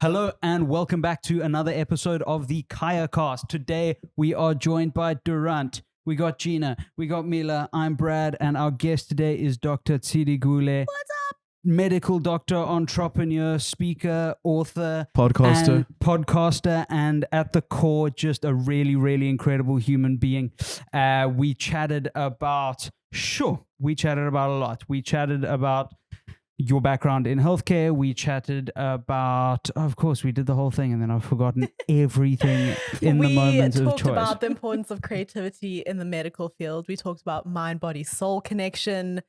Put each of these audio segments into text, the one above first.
Hello and welcome back to another episode of the CAYACast. Today we are joined by Durant, we got Gina, we got Mila, I'm Brad, and our guest today is Dr. Tshidi Gule. What's up? Medical doctor, entrepreneur, speaker, author, podcaster, and at the core, just a really, really incredible human being. We chatted about a lot. We chatted about your background in healthcare. We chatted about, of course, we did the whole thing, and then I've forgotten everything in the moment of choice. We talked about the importance of creativity in the medical field. We talked about mind, body, soul connection.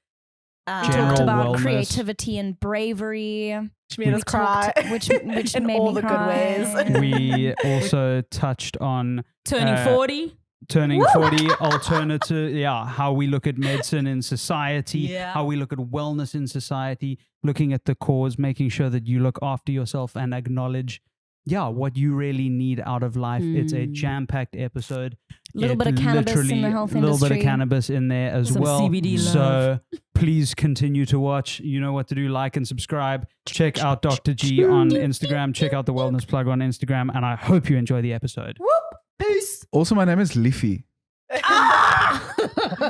We talked about wellness. Creativity and bravery. Which made us cry. Which in made all me the cry. good ways. We also touched on Turning 40. Turning 40, alternative, how we look at medicine in society, how we look at wellness in society, looking at the cause, making sure that you look after yourself and acknowledge, what you really need out of life. It's a jam-packed episode. A little bit of cannabis in the health industry. A little bit of cannabis in there as Some well. CBD love. So please continue to watch. You know what to do. Like and subscribe. Check out Dr. G on Instagram. Check out the Wellness Plug on Instagram. And I hope you enjoy the episode. Whoop. Peace. Also, my name is Leafy.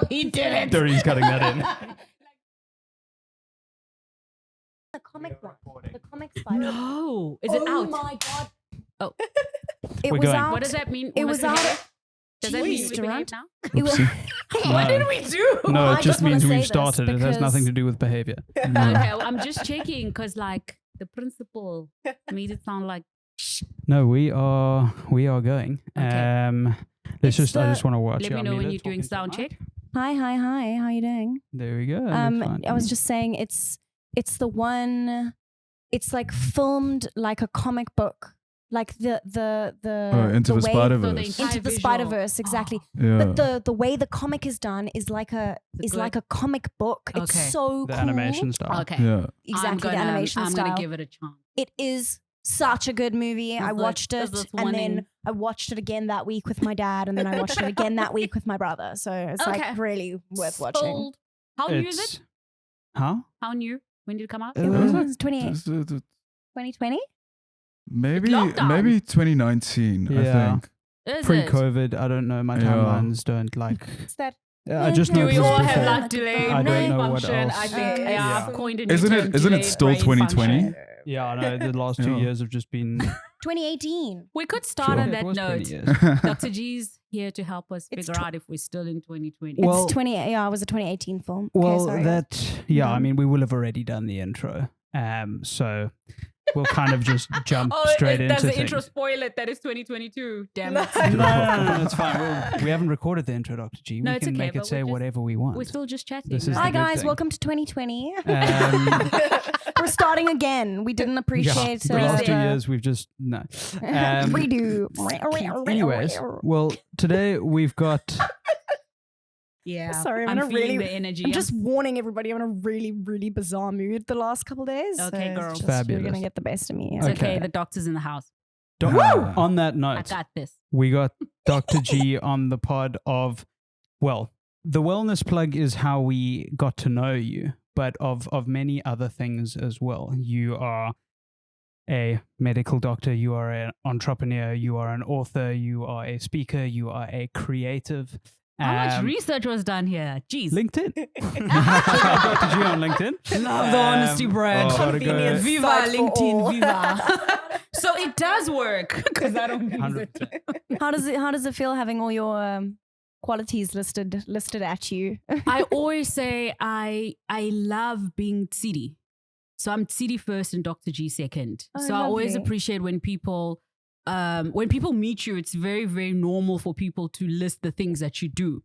He did it. Dory's cutting that in. The comic one. The comic spider. No. Is it out? Oh my god. Oh. It We're was going. out. What does that mean? It was out. Does that mean Jeez, we Durant. behave now? It was, What did we do? No, I it just just wanna means say we've this started. It has because- nothing to do with behavior. Okay, well, I'm just checking because like the principal made it sound like No, we are going. Okay. I just want to watch. let me know Mila when you're doing talking sound to Mike. check. hi. How you doing? There we go. That's fine. I was just saying it's the one. It's like filmed like a comic book, like the Into the way- Spider-Verse. Into the visual. Spider-Verse, exactly. Yeah. But the way the comic is done is like a comic book. It's Okay. so The cool. animation style. Okay. Yeah. Exactly, the animation I'm style. gonna give it a chance. It is such a good movie. I watched is it this and one then in- I watched it again that week with my dad, and then I watched it again that week with my brother. So it's Okay. like really worth watching. Sold. How new is it? Huh? How new? When did it come out? It was was 2020? Maybe Lockdown. 2019, Yeah. I think. Is it? Pre-COVID, I don't know. My Yeah. timelines don't like. Is that I just know Do it we was all have before. like delayed I don't brain know what function? else. I think Yeah. I've coined a new Isn't term, it delayed still brain 2020? function. Yeah, I know. The last 2 Yeah. years have just been. 2018? We could start Sure. on It that was 20 note. years. Dr. G's here to help us It's figure out if we're still in 2020. Well- It's 20. Yeah, it was a 2018 film. Well, okay, sorry. that I Mhm. mean, we will have already done the intro. So we'll kind of just jump Oh, straight into does the things. intro spoil it? That is 2022. Damn No. it. No, it's fine. We haven't recorded the intro, Dr. G. No, We it's can okay, make it but say we're just- whatever we want. We're still just chatting. This is Hi the good guys, thing. welcome to 2020. Um, We're starting again. We didn't appreciate the last 2 the- years we've just no. redo. Anyways, well, today we've got. Yeah. Sorry, I'm I'm in a feeling really- the energy. I'm just warning everybody. I'm in a really, really bizarre mood the last couple of days. Okay, so girl. it's just, Fabulous. You're gonna get the best of me. It's Yeah. okay. Okay. The doctor's in the house. On that I note, got this. we got Dr. G on the pod of, well, the Wellness Plug is how we got to know you, but of many other things as well. You are a medical doctor, you are an entrepreneur, you are an author, you are a speaker, you are a creative. How much Um, research was done here? Jeez. LinkedIn. Check out Dr. G on LinkedIn. Love the honesty, Brad. gotta go. Convenience. Viva Site for LinkedIn, all. viva. So it does work because I don't use 100%. it. How does it feel having all your qualities listed at you? I always say I love being Tshidi. So I'm Tshidi first and Dr. G second. Oh, so I always lovely. appreciate when people meet you, it's very, very normal for people to list the things that you do.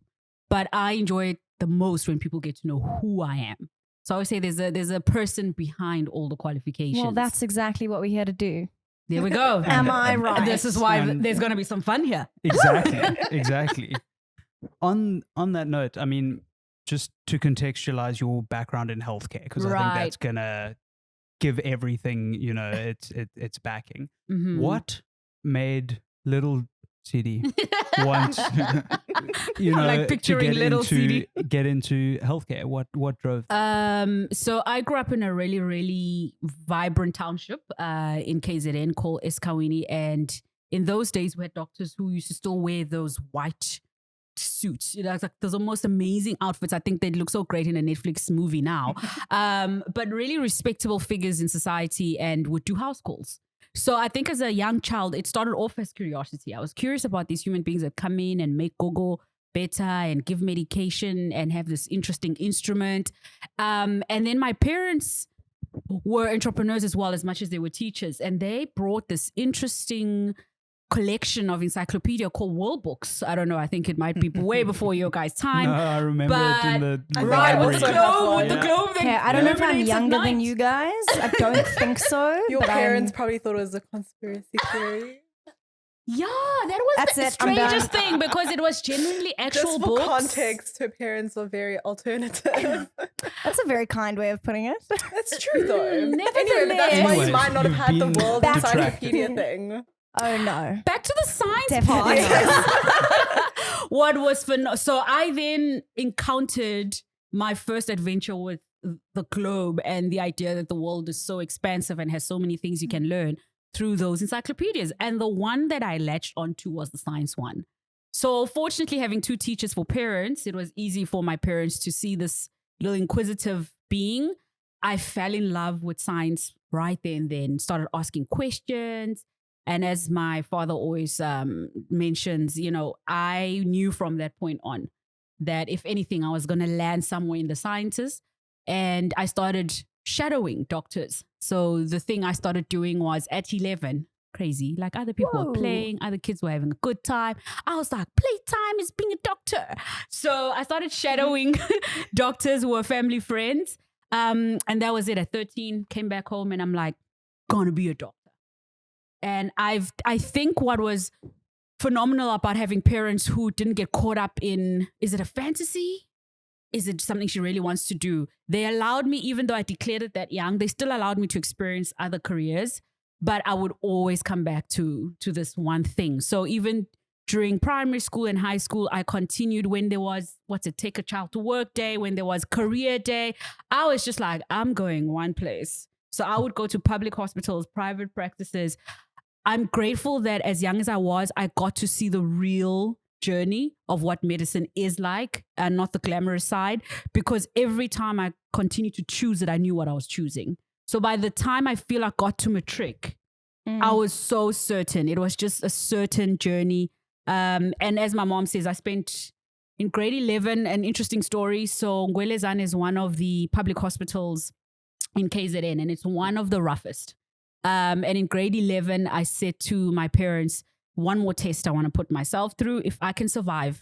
But I enjoy it the most when people get to know who I am. So I always say there's a person behind all the qualifications. Well, that's exactly what we're here to do. there we go. Am I right? This is why And- there's going to be some fun here. Exactly. On that note, I mean, just to contextualize your background in healthcare, because I think Right. that's gonna give everything, its backing. Mhm. What made little CD once you know Like picturing little CD. get into healthcare? What drove? So I grew up in a really, really vibrant township in KZN called Eskawini, and in those days we had doctors who used to still wear those white suits. You know, it's like those are most amazing outfits. I think they'd look so great in a Netflix movie now. But really respectable figures in society and would do house calls. So I think as a young child, it started off as curiosity. I was curious about these human beings that come in and make gogo better and give medication and have this interesting instrument. And then my parents were entrepreneurs as well, as much as they were teachers. And they brought this interesting collection of encyclopedia called World Books. I don't know. I think it might be way before your guys' time. No, I remember it in the right with library. the globe, with the Yeah. globe. Okay, I don't know if I'm illuminates at younger than night. you guys. I don't think so. Your but parents probably thought it was a conspiracy theory. Yeah, that was That's the it, I'm done. strangest thing because it was genuinely actual Just for books. context, her parents are very alternative. That's a very kind way of putting it. That's true though. Anyway, but that's Nevertheless. why Anyways, you might not have you've had the been World detracted. Encyclopedia thing. Oh no. Back to the science Definitely part. What was fun? So I then encountered my first adventure with the globe and the idea that the world is so expansive and has so many things you can learn through those encyclopedias. And the one that I latched onto was the science one. So fortunately, having two teachers for parents, it was easy for my parents to see this little inquisitive being. I fell in love with science right there and then, started asking questions. And as my father always mentions, you know, I knew from that point on that if anything, I was going to land somewhere in the sciences. And I started shadowing doctors. So the thing I started doing was at 11, crazy, like other people were Whoa. playing, other kids were having a good time. I was like, playtime is being a doctor. So I started shadowing doctors who were family friends. And that was it. At 13, came back home and I'm like, gonna be a doctor. And I think what was phenomenal about having parents who didn't get caught up in, is it a fantasy? Is it something she really wants to do? They allowed me, even though I declared it that young, they still allowed me to experience other careers, but I would always come back to this one thing. So even during primary school and high school, I continued when there was, take a child to work day, when there was career day, I was just like, I'm going one place. So I would go to public hospitals, private practices. I'm grateful that as young as I was, I got to see the real journey of what medicine is like and not the glamorous side, because every time I continued to choose it, I knew what I was choosing. So by the time I feel I got to matric, I was so certain. It was just a certain journey. And as my mom says, I spent in grade 11, an interesting story. So Ngwelezan is one of the public hospitals in KZN, and it's one of the roughest. And in grade 11, I said to my parents, one more test I want to put myself through. If I can survive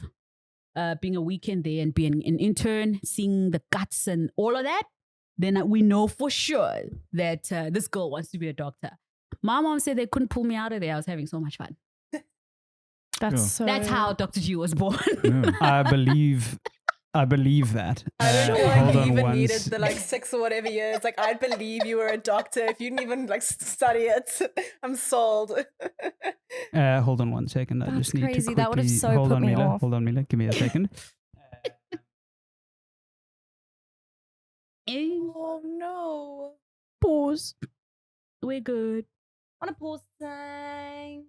being a weekend there and being an intern, seeing the guts and all of that, then we know for sure that this girl wants to be a doctor. My mom said they couldn't pull me out of there. I was having so much fun. That's That's how Dr. G was born. Yeah. I believe that. I don't know why Hold you on even once. needed the like 6 or whatever years. Like, I'd believe you were a doctor if you didn't even like study it. I'm sold. Hold on one second. I That's just need crazy. to That would've quickly so hold put on, me Mila. off. Hold on, Mila. Give me a second. Oh no. pause. We're good. On a pause thing.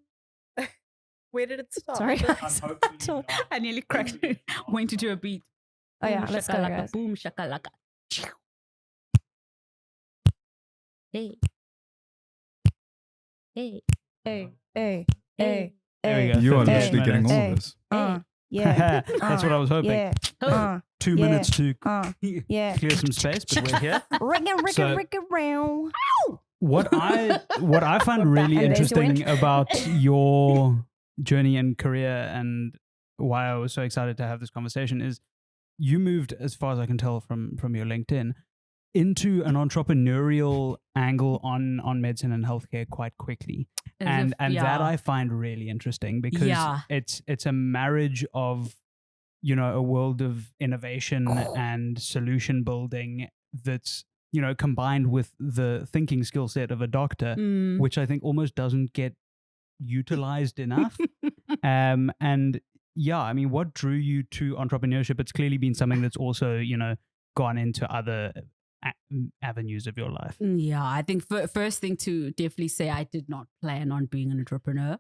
Where did it stop? Sorry, guys. I nearly cracked. Went into a beat. Oh yeah, Boom, let's go, shakalaka, guys. boom, shakalaka. Hey. Hey. Hey, hey, Hey. hey, There we hey. go. You are 58 literally getting all minutes. of this. Yeah. That's what I was hoping. Yeah. Oh. 2 yeah. minutes to Yeah. clear some space, but we're here. So- Rick around. What I find really And there's your interesting about your journey and career, and why I was so excited to have this conversation, is you moved, as far as I can tell from your LinkedIn, into an entrepreneurial angle on medicine and healthcare quite quickly. And that I find really interesting, because Yeah. it's a marriage of, you know, a world of innovation and solution building that's, you know, combined with the thinking skill set of a doctor, which I think almost doesn't get utilized enough. And yeah, I mean, what drew you to entrepreneurship? It's clearly been something that's also, gone into other avenues of your life. Yeah, I think first thing to definitely say, I did not plan on being an entrepreneur.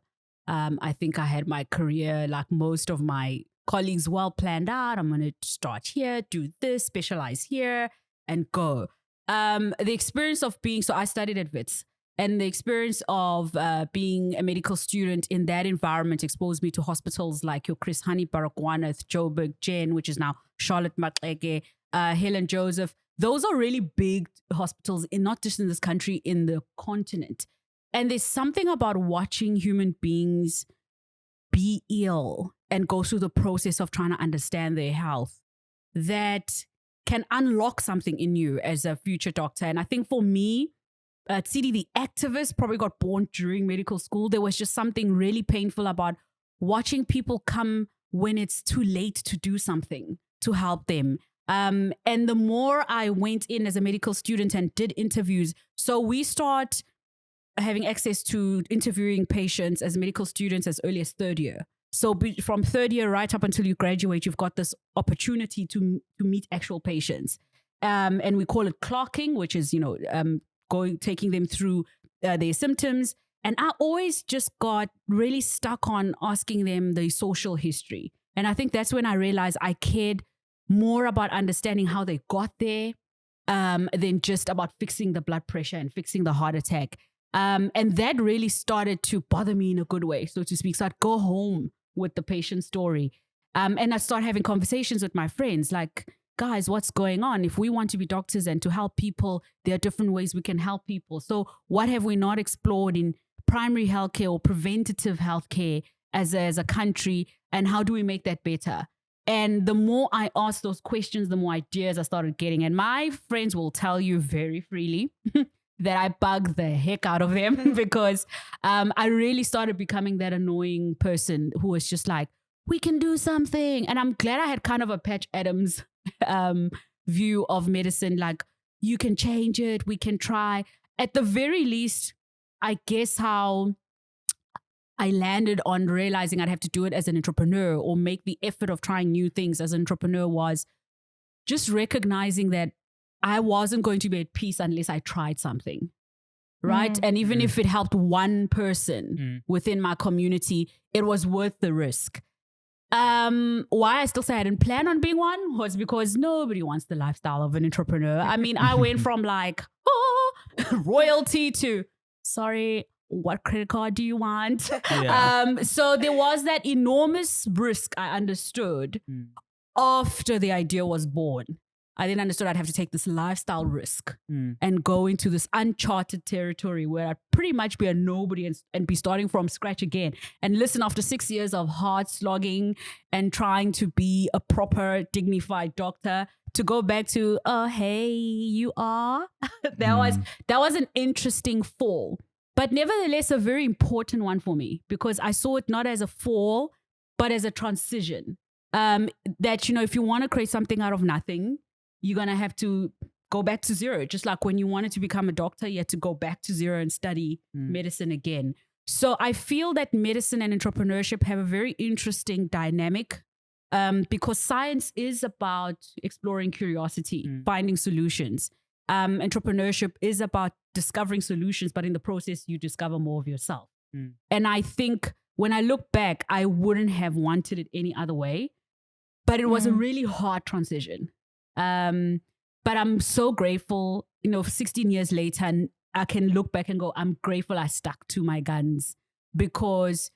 I think I had my career, like most of my colleagues, well planned out. I'm going to start here, do this, specialize here, and go. The experience of so I studied at Wits, and the experience of being a medical student in that environment exposed me to hospitals like your Chris Hani Baragwanath, Joburg, Jen, which is now Charlotte Maxeke, Helen Joseph. Those are really big hospitals, not just in this country, in the continent. And there's something about watching human beings be ill and go through the process of trying to understand their health that can unlock something in you as a future doctor. And I think for me, Tshidi, the activist, probably got born during medical school. There was just something really painful about watching people come when it's too late to do something to help them. And the more I went in as a medical student and did interviews, so we start having access to interviewing patients as medical students as early as third year. So from third year right up until you graduate, you've got this opportunity to meet actual patients. And we call it clocking, which is, taking them through their symptoms. And I always just got really stuck on asking them the social history. And I think that's when I realized I cared more about understanding how they got there than just about fixing the blood pressure and fixing the heart attack. And that really started to bother me in a good way, so to speak. So I'd go home with the patient story. And I'd start having conversations with my friends like, guys, what's going on? If we want to be doctors and to help people, there are different ways we can help people. So what have we not explored in primary healthcare or preventative healthcare as a country? And how do we make that better? And the more I asked those questions, the more ideas I started getting. And my friends will tell you very freely that I bugged the heck out of them because I really started becoming that annoying person who was just like, we can do something. And I'm glad I had kind of a Patch Adams view of medicine, like you can change it, we can try. At the very least, I guess how I landed on realizing I'd have to do it as an entrepreneur or make the effort of trying new things as an entrepreneur was just recognizing that I wasn't going to be at peace unless I tried something, right? And even if it helped one person within my community, it was worth the risk. Why I still say I didn't plan on being one was because nobody wants the lifestyle of an entrepreneur. I mean, I went from like, royalty to, sorry, what credit card do you want? Yeah. So there was that enormous risk I understood after the idea was born. I then understood I'd have to take this lifestyle risk and go into this uncharted territory where I'd pretty much be a nobody and be starting from scratch again. And listen, after 6 years of hard slogging and trying to be a proper, dignified doctor, to go back to, oh, hey, you are? that was an interesting fall. But nevertheless, a very important one for me because I saw it not as a fall, but as a transition. That, if you want to create something out of nothing, you're going to have to go back to zero. Just like when you wanted to become a doctor, you had to go back to zero and study medicine again. So I feel that medicine and entrepreneurship have a very interesting dynamic because science is about exploring curiosity, finding solutions. Entrepreneurship is about discovering solutions, but in the process, you discover more of yourself. And I think when I look back, I wouldn't have wanted it any other way, but it was a really hard transition. But I'm so grateful, 16 years later, and I can look back and go, I'm grateful I stuck to my guns because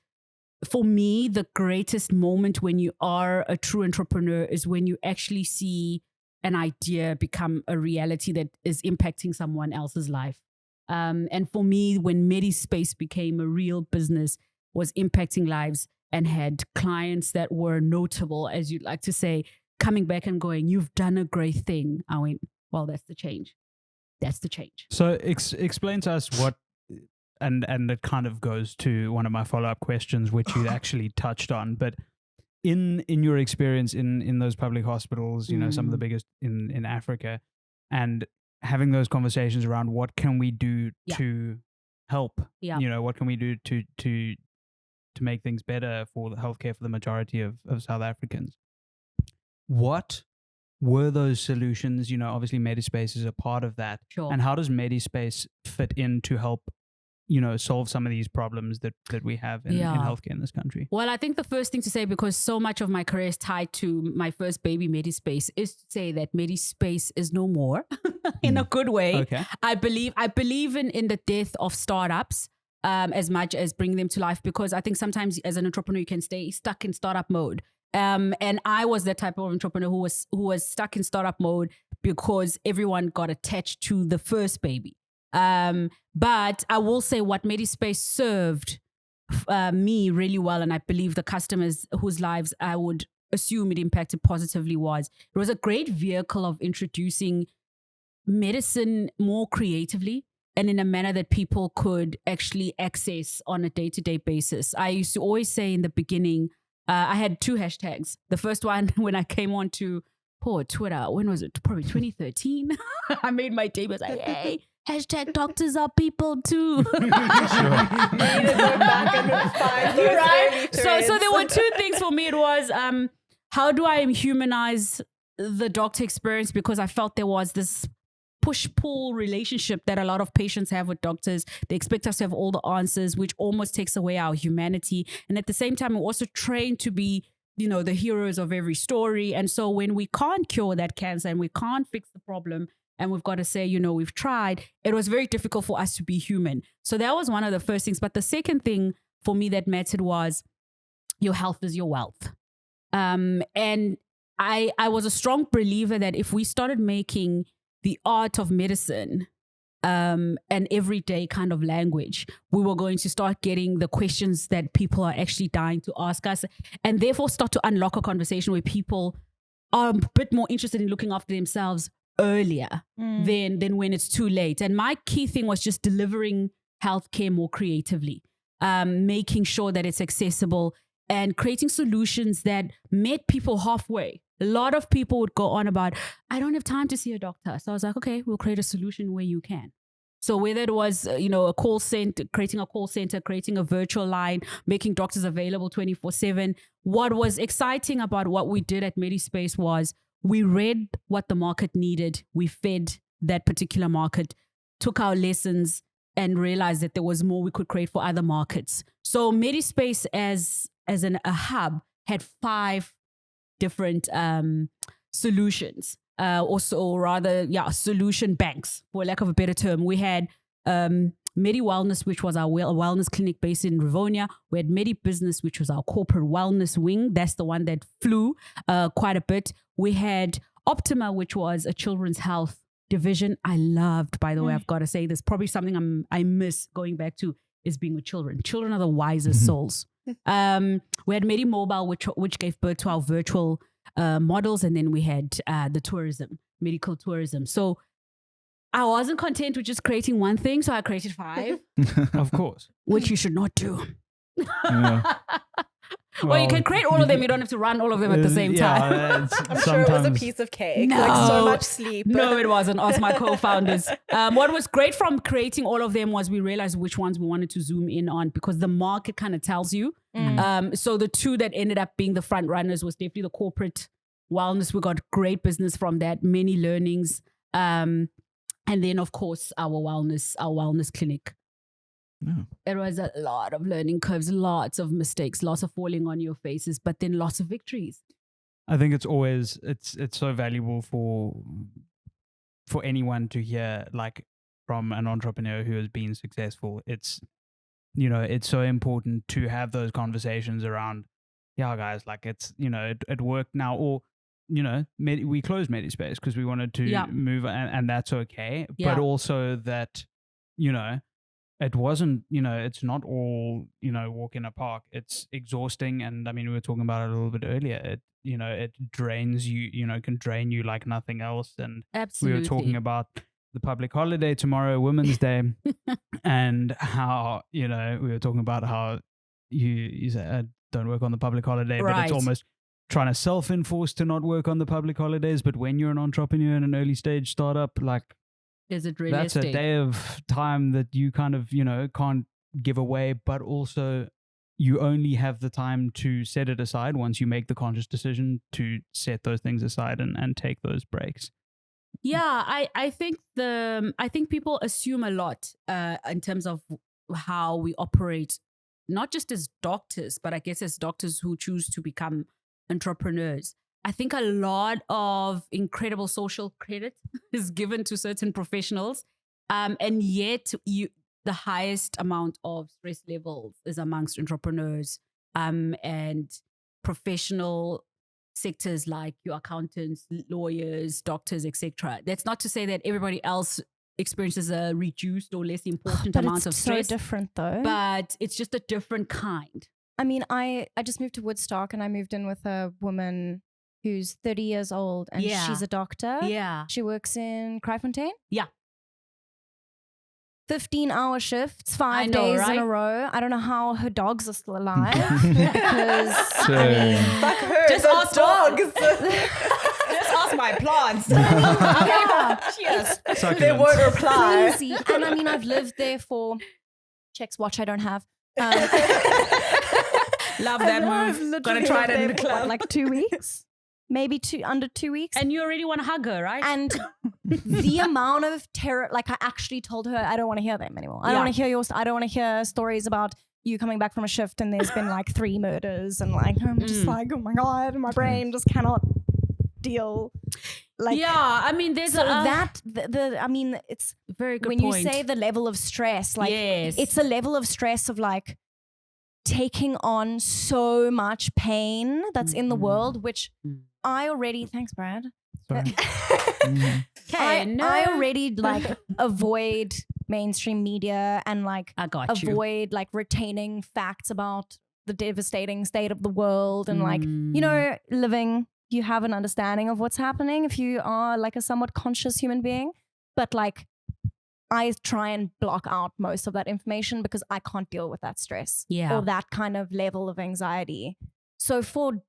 for me, the greatest moment when you are a true entrepreneur is when you actually see an idea become a reality that is impacting someone else's life. And for me, when Medispace became a real business, was impacting lives and had clients that were notable, as you'd like to say, coming back and going, you've done a great thing. I went, well, that's the change. That's the change. So explain to us what, and it kind of goes to one of my follow-up questions, which you actually touched on, but in your experience in those public hospitals, some of the biggest in Africa, and having those conversations around what can we do to help, what can we do to to make things better for the healthcare for the majority of South Africans. What were those solutions? Obviously Medispace is a part of that. Sure. And how does Medispace fit in to help, solve some of these problems that we have in healthcare in this country? Well, I think the first thing to say, because so much of my career is tied to my first baby, Medispace, is to say that Medispace is no more in a good way. Okay. I believe in the death of startups as much as bringing them to life, because I think sometimes as an entrepreneur, you can stay stuck in startup mode. And I was that type of entrepreneur who was stuck in startup mode because everyone got attached to the first baby. But I will say what Medispace served me really well, and I believe the customers whose lives I would assume it impacted positively, was it was a great vehicle of introducing medicine more creatively and in a manner that people could actually access on a day-to-day basis. I used to always say in the beginning, I had 2 hashtags. The first one, when I came on to Twitter, when was it? Probably 2013. I made my debut. I was like, hey, hashtag doctors are people too. You need to go back and find those early So there were 2 things for me. It was how do I humanize the doctor experience, because I felt there was this push-pull relationship that a lot of patients have with doctors. They expect us to have all the answers, which almost takes away our humanity. And at the same time, we're also trained to be, the heroes of every story. And so when we can't cure that cancer and we can't fix the problem, and we've got to say, we've tried, it was very difficult for us to be human. So that was one of the first things. But the second thing for me that mattered was your health is your wealth. And I was a strong believer that if we started making the art of medicine an everyday kind of language, we were going to start getting the questions that people are actually dying to ask us, and therefore start to unlock a conversation where people are a bit more interested in looking after themselves earlier than when it's too late. And my key thing was just delivering healthcare more creatively, making sure that it's accessible and creating solutions that met people halfway. A lot of people would go on about, I don't have time to see a doctor. So I was like, okay, we'll create a solution where you can. So whether it was, a call center, creating a virtual line, making doctors available 24/7. What was exciting about what we did at Medispace was we read what the market needed. We fed that particular market, took our lessons, and realized that there was more we could create for other markets. So Medispace as a hub had 5 different solutions, solution banks, for lack of a better term. We had Medi Wellness, which was our wellness clinic based in Rivonia. We had Medi Business, which was our corporate wellness wing. That's the one that flew quite a bit. We had Optima, which was a children's health division. I loved, by the way, I've got to say this, probably something I miss going back to is being with children. Children are the wisest souls. We had Medi Mobile, which gave birth to our virtual models. And then we had the tourism, medical tourism. So I wasn't content with just creating one thing. So I created 5. Of course. Which you should not do. Yeah. Well, you can create all of them. You don't have to run all of them at the same time. I'm sure it was a piece of cake. No. Like so much sleep. No, it wasn't. Us, my co-founders. What was great from creating all of them was we realized which ones we wanted to zoom in on, because the market kind of tells you. So the 2 that ended up being the front runners was definitely the corporate wellness. We got great business from that, many learnings. And then, of course, our wellness clinic. Yeah. It was a lot of learning curves, lots of mistakes, lots of falling on your faces, but then lots of victories. I think it's always it's so valuable for anyone to hear, like, from an entrepreneur who has been successful. It's it's so important to have those conversations around, yeah, guys, like, it's it worked now, or we closed Medispace because we wanted to move, and that's okay. Yeah. But also that it wasn't, it's not all, walk in a park. It's exhausting. And I mean, we were talking about it a little bit earlier. It drains you, can drain you like nothing else. And Absolutely. we were talking about the public holiday tomorrow, Women's Day, and how, we were talking about how you said, don't work on the public holiday, but it's almost trying to self-enforce to not work on the public holidays. But when you're an entrepreneur in an early stage startup, like, is it realistic? That's a day of time that you kind of, can't give away, but also, you only have the time to set it aside once you make the conscious decision to set those things aside and take those breaks. Yeah, I think people assume a lot in terms of how we operate, not just as doctors, but I guess as doctors who choose to become entrepreneurs. I think a lot of incredible social credit is given to certain professionals, and yet the highest amount of stress levels is amongst entrepreneurs and professional sectors like your accountants, lawyers, doctors, etc. That's not to say that everybody else experiences a reduced or less important amount of stress. So different though. But it's just a different kind. I mean, I just moved to Woodstock and I moved in with a woman who's 30 years old and she's a doctor. Yeah. She works in Kraaifontein. Yeah. 15-hour shifts, 5 I know, days right? in a row. I don't know how her dogs are still alive. Because Fuck her. Just those ask dogs. Just ask my plants. Yes. They won't reply. Crazy. And I mean, I've lived there for checks watch I don't have. Love that move. Gonna try it in the club. Like 2 weeks, maybe under 2 weeks. And you already want to hug her, right? And the amount of terror, like I actually told her, I don't want to hear them anymore. I don't want to hear I don't want to hear stories about you coming back from a shift and there's been like 3 murders and like, I'm just like, oh my God, my brain just cannot deal. Like, yeah, I mean, there's so that, I mean, it's very good when point. you say the level of stress, like Yes. it's a level of stress of like taking on so much pain that's in the world, which I already, thanks Brad. Sorry. I already like avoid mainstream media and like I got you. avoid like retaining facts about the devastating state of the world and like, you know, living, you have an understanding of what's happening if you are like a somewhat conscious human being. But like, I try and block out most of that information because I can't deal with that stress or that kind of level of anxiety. So for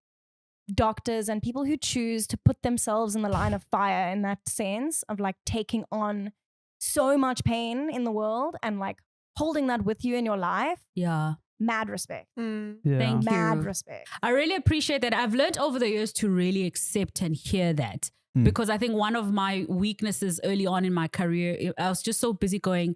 doctors and people who choose to put themselves in the line of fire in that sense of like taking on so much pain in the world and like holding that with you in your life, mad respect. Yeah. Thank you. Mad respect. I really appreciate that. I've learned over the years to really accept and hear that. Because I think one of my weaknesses early on in my career, I was just so busy going,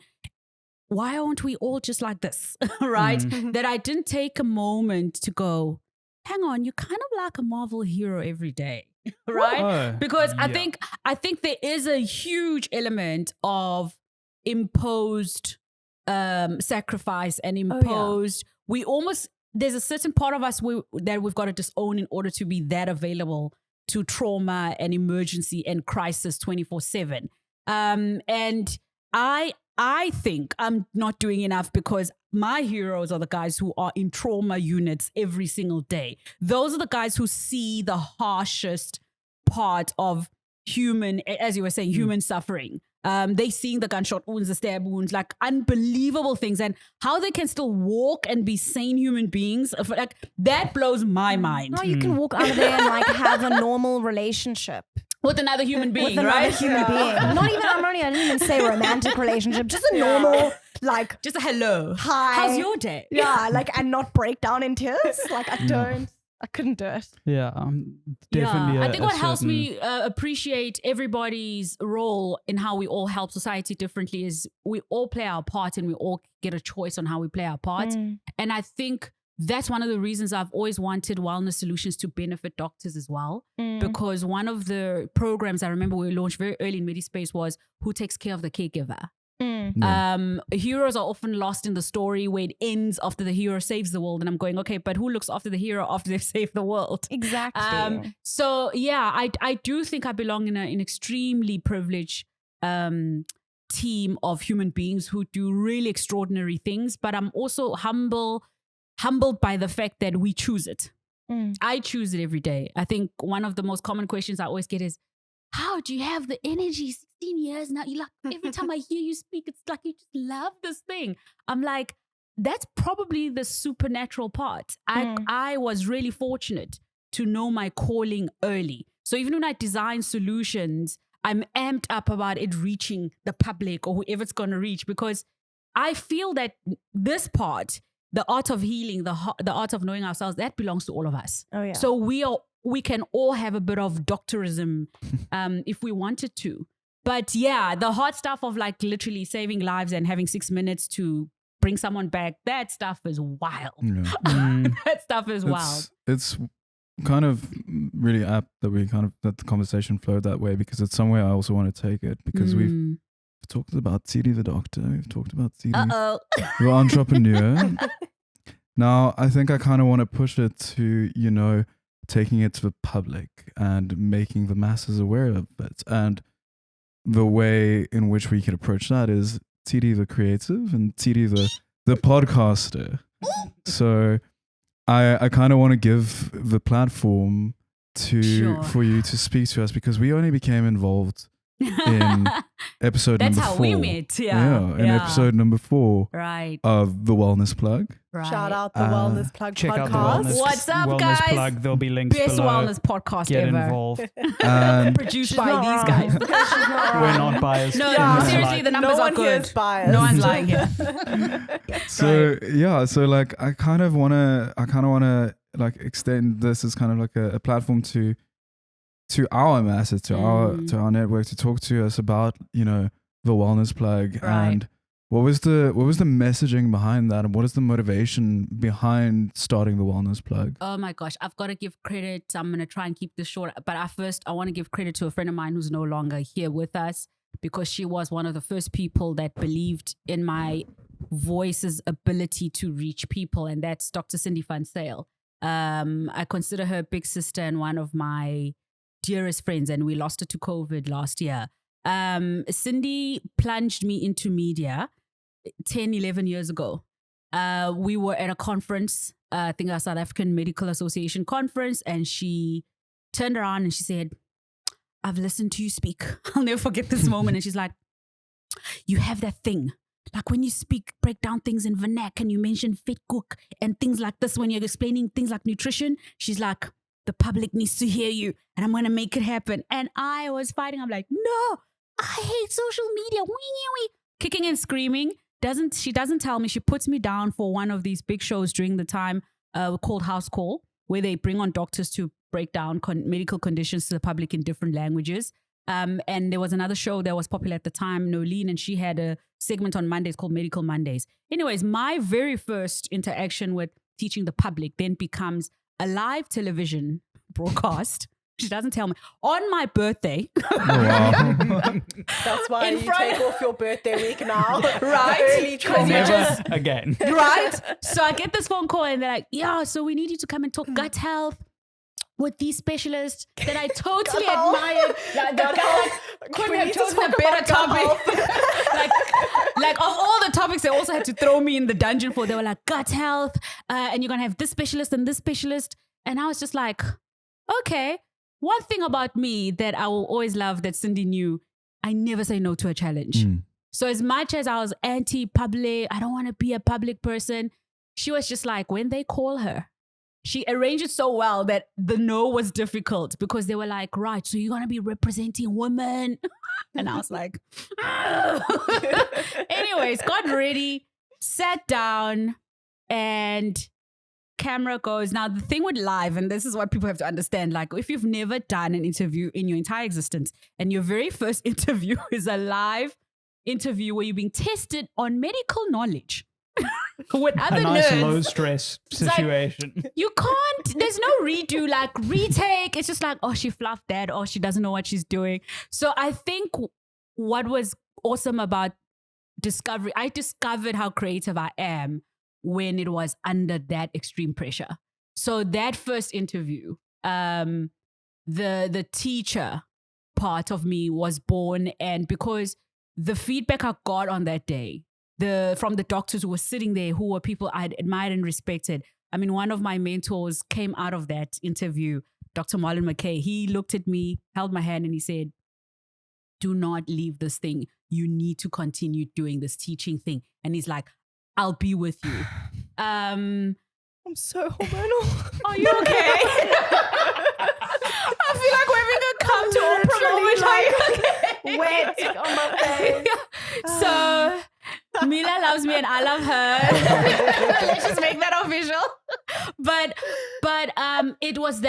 why aren't we all just like this? Right? That I didn't take a moment to go, hang on, you're kind of like a Marvel hero every day. Right? Oh, Because I yeah. think there is a huge element of imposed sacrifice and imposed. We almost, there's a certain part of us that we've got to disown in order to be that available to trauma and emergency and crisis 24/7. And I think I'm not doing enough because my heroes are the guys who are in trauma units every single day. Those are the guys who see the harshest part of human, as you were saying, human suffering. They seeing the gunshot wounds, the stab wounds, like unbelievable things, and how they can still walk and be sane human beings. Like that blows my mind. How you can walk out of there and like have a normal relationship With another human being, with right? another human being. Not even, I didn't even say romantic relationship, just a normal, like, Just a hello. hi. How's your day? Yeah, like, and not break down in tears. Like, I couldn't do it. Yeah, definitely. I think what helps certain- me appreciate everybody's role in how we all help society differently is we all play our part and we all get a choice on how we play our part. And I think that's one of the reasons I've always wanted wellness solutions to benefit doctors as well. Because one of the programs I remember we launched very early in Medispace was who takes care of the caregiver. Heroes are often lost in the story where it ends after the hero saves the world, and I'm going, okay, but who looks after the hero after they've saved the world? Exactly. So yeah, I do think I belong in an extremely privileged team of human beings who do really extraordinary things, but I'm also humbled by the fact that we choose it. I choose it every day. I think one of the most common questions I always get is, how do you have the energy 16 years now? You like, every time I hear you speak, it's like you just love this thing. I'm like, that's probably the supernatural part. I was really fortunate to know my calling early. So even when I design solutions, I'm amped up about it reaching the public or whoever it's going to reach, because I feel that this part the art of healing, the art of knowing ourselves, that belongs to all of us. Oh, yeah. So we can all have a bit of doctorism if we wanted to. But yeah, the hard stuff of like literally saving lives and having 6 minutes to bring someone back, that stuff is wild. Yeah. That stuff is wild. It's kind of really apt that that the conversation flowed that way, because it's somewhere I also want to take it, because we've talked about Tshidi the doctor, we've talked about Tshidi the entrepreneur. Now I think I kind of want to push it to, you know, taking it to the public and making the masses aware of it. And the way in which we can approach that is Tshidi the creative and Tshidi the podcaster. So I kind of want to give the platform for you to speak to us, because we only became involved in episode That's number 4. how we met. Yeah. In episode number 4 Right. of the Wellness Plug. Right. Shout out the Wellness Plug Check podcast. out the Wellness, What's up, wellness guys? Plug. There'll be links Best below. wellness podcast Get ever. involved. And Produced She's by not these wrong. guys. She's not We're wrong. not biased. No, in this seriously, light. the numbers no are one good. here's biased. No one's lying here. so yeah, so like I kind of want to like extend this as kind of like a platform to our masses, to our network, to talk to us about, you know, the Wellness Plug. Right. And what was the messaging behind that, and what is the motivation behind starting the Wellness Plug? Oh my gosh, I've got to give credit. I'm going to try and keep this short. But I want to give credit to a friend of mine who's no longer here with us, because she was one of the first people that believed in my voice's ability to reach people. And that's Dr. Cindy van Schalkwyk. I consider her a big sister and one of my dearest friends, and we lost her to COVID last year. Cindy plunged me into media 10, 11 years ago. We were at a conference, I think a South African Medical Association conference, and she turned around and she said, "I've listened to you speak." I'll never forget this moment. And she's like, "You have that thing. Like when you speak, break down things in vernac, and you mention fit cook and things like this when you're explaining things like nutrition." She's like, "The public needs to hear you, and I'm going to make it happen." And I was fighting. I'm like, "No, I hate social media." Kicking and screaming. She doesn't tell me. She puts me down for one of these big shows during the time called House Call, where they bring on doctors to break down medical conditions to the public in different languages. And there was another show that was popular at the time, Nolene, and she had a segment on Mondays called Medical Mondays. Anyways, my very first interaction with teaching the public then becomes a live television broadcast. She doesn't tell me. On my birthday. Oh, wow. That's why In you front- take off your birthday week now. Right? Early Because you 20s. just- Again. Right? So I get this phone call and they're like, "Yeah, so we need you to come and talk gut health with these specialists that I totally Gut health? admired." Like, the Gut guy health? couldn't We have need to chosen a talk better about gut topic. like of all the topics they also had to throw me in the dungeon for, they were like, gut health, and you're going to have this specialist and this specialist. And I was just like, okay. One thing about me that I will always love that Cindy knew, I never say no to a challenge. So as much as I was anti-public, I don't want to be a public person, she was just like, when they call her, she arranged it so well that the no was difficult, because they were like, "Right, so you're going to be representing women." And I was like, anyways, got ready, sat down, and camera goes. Now, the thing with live, and this is what people have to understand, like if you've never done an interview in your entire existence and your very first interview is a live interview where you're being tested on medical knowledge with other A nice nerds. low stress like- situation. You can't, there's no redo, like retake. It's just like, oh, she fluffed that, or she doesn't know what she's doing. So I think what was awesome about discovery, I discovered how creative I am when it was under that extreme pressure. So that first interview, the teacher part of me was born, and because the feedback I got on that day, from the doctors who were sitting there, who were people I'd admired and respected. I mean, one of my mentors came out of that interview, Dr. Marlon McKay. He looked at me, held my hand, and he said, "Do not leave this thing. You need to continue doing this teaching thing." And he's like, "I'll be with you." I'm so hormonal. Are you okay? I feel like we're going to come to Oprah moment. Are you okay? Wet on my face. So Mila loves me and I love her. Let's just make that official. But it was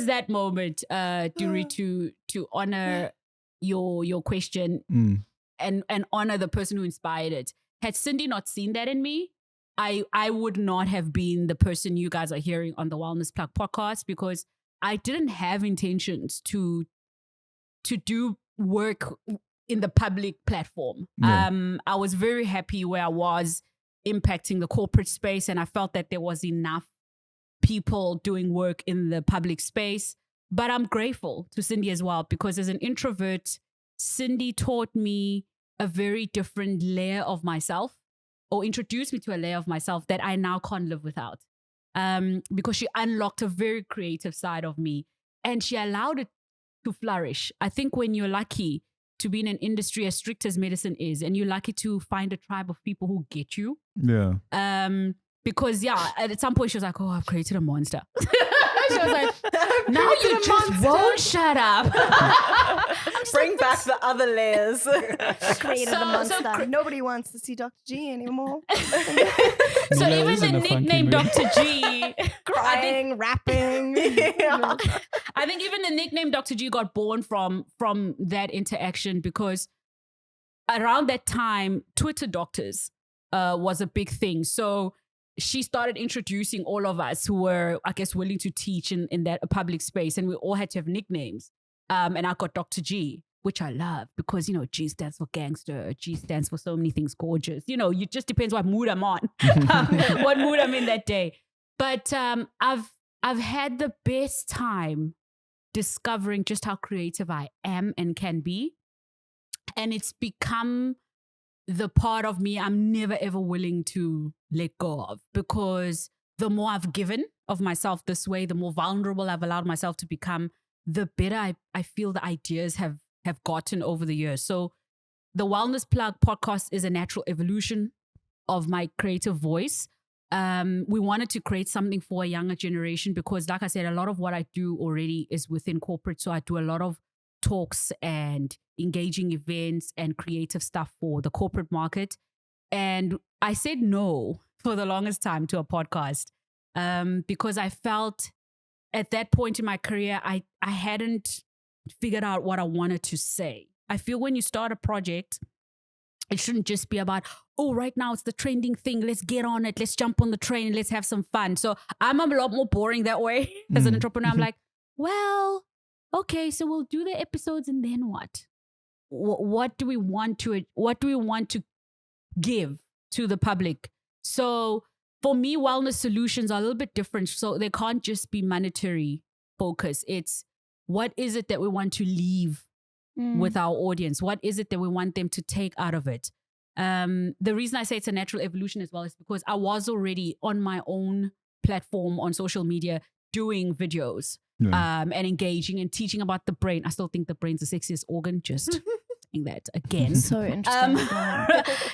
that moment, Duri, to honor your question and honor the person who inspired it. Had Cindy not seen that in me, I would not have been the person you guys are hearing on the Wellness Plug podcast, because I didn't have intentions to do work in the public platform. Yeah. I was very happy where I was impacting the corporate space, and I felt that there was enough people doing work in the public space. But I'm grateful to Cindy as well, because as an introvert, Cindy taught me a very different layer of myself, or introduced me to a layer of myself that I now can't live without. Because she unlocked a very creative side of me, and she allowed it to flourish. I think when you're lucky to be in an industry as strict as medicine is, and you're lucky to find a tribe of people who get you. Yeah. Because at some point she was like, "Oh, I've created a monster." She was like, "Now you just won't shut up." Bring back the other layers. Created a monster. Nobody wants to see Dr. G anymore. So Mila even is the in a funky nickname mood. Dr. G, Crying, rapping. I think even the nickname Dr. G got born from that interaction, because around that time, Twitter doctors was a big thing. So she started introducing all of us who were, I guess, willing to teach in that public space, and we all had to have nicknames. And I got Dr. G, which I love, because, G stands for gangster, G stands for so many things gorgeous. It just depends what mood I'm on, what mood I'm in that day. But I've had the best time discovering just how creative I am and can be. And it's become the part of me I'm never ever willing to let go of, because the more I've given of myself this way, the more vulnerable I've allowed myself to become, the better I feel the ideas have gotten over the years. So the Wellness Plug podcast is a natural evolution of my creative voice. We wanted to create something for a younger generation, because like I said, a lot of what I do already is within corporate. So I do a lot of talks and engaging events and creative stuff for the corporate market. And I said no for the longest time to a podcast, because I felt at that point in my career, I hadn't figured out what I wanted to say. I feel when you start a project, it shouldn't just be about, oh, right now it's the trending thing. Let's get on it. Let's jump on the train and let's have some fun. So I'm a lot more boring that way as an entrepreneur. I'm like, well, okay, so we'll do the episodes and then what? What do we want to give to the public? So for me, wellness solutions are a little bit different. So they can't just be monetary focus. It's what is it that we want to leave with our audience? What is it that we want them to take out of it? The reason I say it's a natural evolution as well is because I was already on my own platform on social media doing videos and engaging and teaching about the brain. I still think the brain's the sexiest organ, just saying that again. So interesting.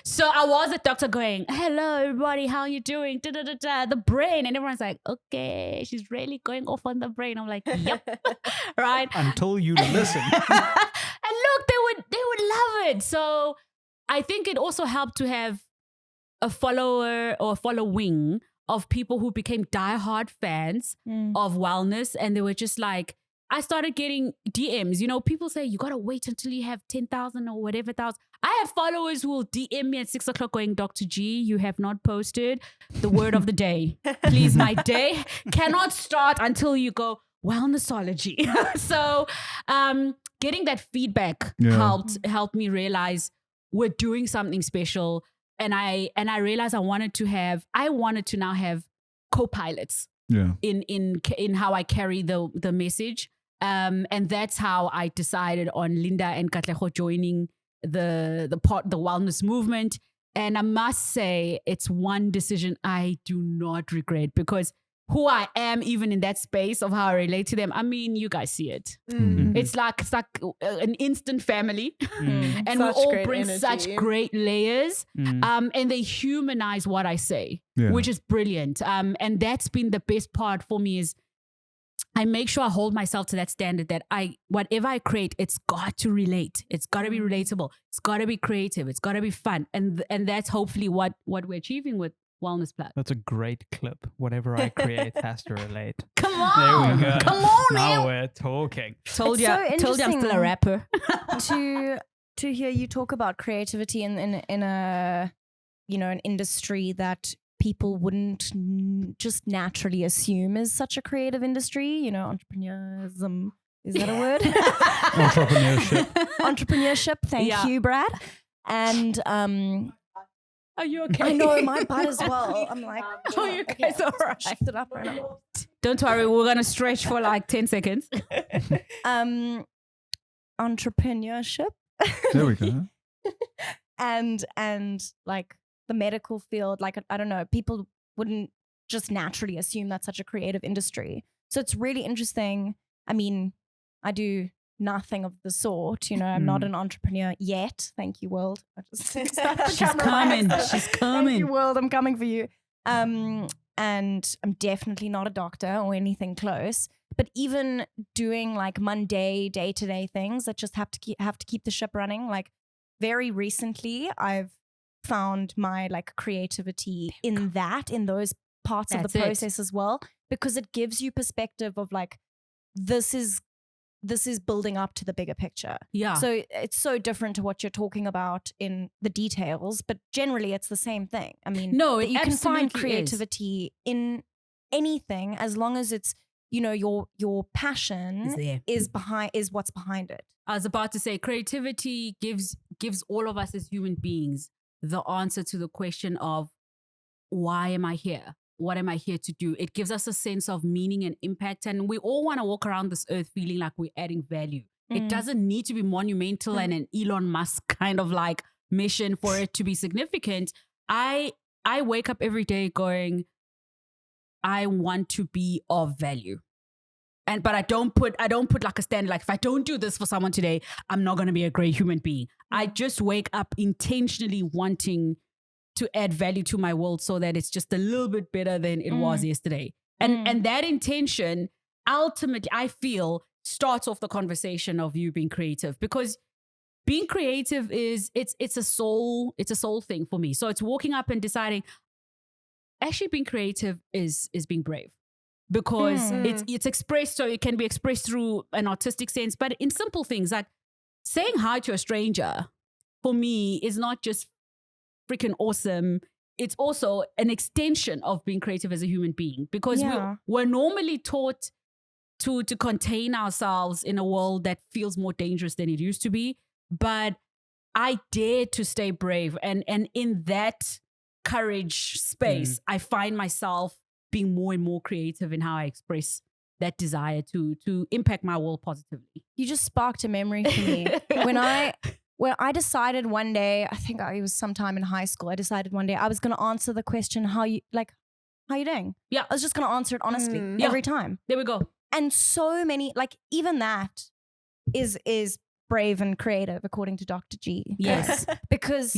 So I was a doctor going, hello, everybody, how you doing? The brain. And everyone's like, okay, she's really going off on the brain. I'm like, yep. Right? Until you listen. And look, they would love it. So I think it also helped to have a follower or a following of people who became diehard fans of wellness. And they were just like, I started getting DMs. People say, you got to wait until you have 10,000 or whatever thousand. I have followers who will DM me at 6 o'clock going, Dr. G, you have not posted the word of the day. Please, my day cannot start until you go, Wellnessology. So getting that feedback helped me realize we're doing something special. And I realized I wanted to now have co-pilots in how I carry the message. And that's how I decided on Linda and Katlego joining the wellness movement. And I must say, it's one decision I do not regret, because who I am, even in that space of how I relate to them, I mean, you guys see it. It's like an instant family, and we all bring such great layers, and they humanize what I say, which is brilliant. And that's been the best part for me, is make sure I hold myself to that standard that whatever I create, it's got to relate. It's got to be relatable. It's got to be creative. It's got to be fun. And that's hopefully what we're achieving with Wellness Plug. That's a great clip. Whatever I create has to relate. Come on. There we go. Come on now now. we're talking. Told you I'm still a rapper. to hear you talk about creativity in a an industry that people wouldn't just naturally assume is such a creative industry. Entrepreneurism, is that a word? Entrepreneurship. Thank you, Brad. And are you okay? I know my butt as well. I'm like, oh, you guys all right? Shift it up right now. Don't worry, we're gonna stretch for like 10 seconds. Entrepreneurship. There we go. and like the medical field, like I don't know, people wouldn't just naturally assume that's such a creative industry. So it's really interesting. I mean, I do nothing of the sort. I'm not an entrepreneur yet. Thank you, world. She's coming. She's coming. Thank you, world. I'm coming for you. And I'm definitely not a doctor or anything close. But even doing like mundane day-to-day things that just have to keep the ship running. Like very recently, I've found my like creativity in those parts of the process as well, because it gives you perspective of like, this is building up to the bigger picture. Yeah. So it's so different to what you're talking about in the details, but generally it's the same thing. I mean, no, you can find absolutely creativity in anything as long as it's, your passion is what's behind it. I was about to say creativity gives all of us as human beings the answer to the question of why am I here? What am I here to do? It gives us a sense of meaning and impact. And we all want to walk around this earth feeling like we're adding value. It doesn't need to be monumental and an Elon Musk kind of like mission for it to be significant. I wake up every day going, I want to be of value. But I don't put like a standard, like if I don't do this for someone today, I'm not going to be a great human being. I just wake up intentionally wanting to add value to my world so that it's just a little bit better than it was yesterday. And that intention ultimately, I feel, starts off the conversation of you being creative, because being creative it's a soul thing for me. So it's walking up and deciding, actually being creative is being brave, because it's expressed, so it can be expressed through an artistic sense, but in simple things like saying hi to a stranger for me is not just freaking awesome. It's also an extension of being creative as a human being, because we're normally taught to contain ourselves in a world that feels more dangerous than it used to be. But I dare to stay brave. And in that courage space, I find myself being more and more creative in how I express that desire to impact my world positively. You just sparked a memory for me. When I decided one day, I think it was sometime in high school, I decided one day I was going to answer the question, how you doing? Yeah. I was just going to answer it honestly every time. There we go. And so many, like even that is brave and creative, according to Dr. G. Yes. Because,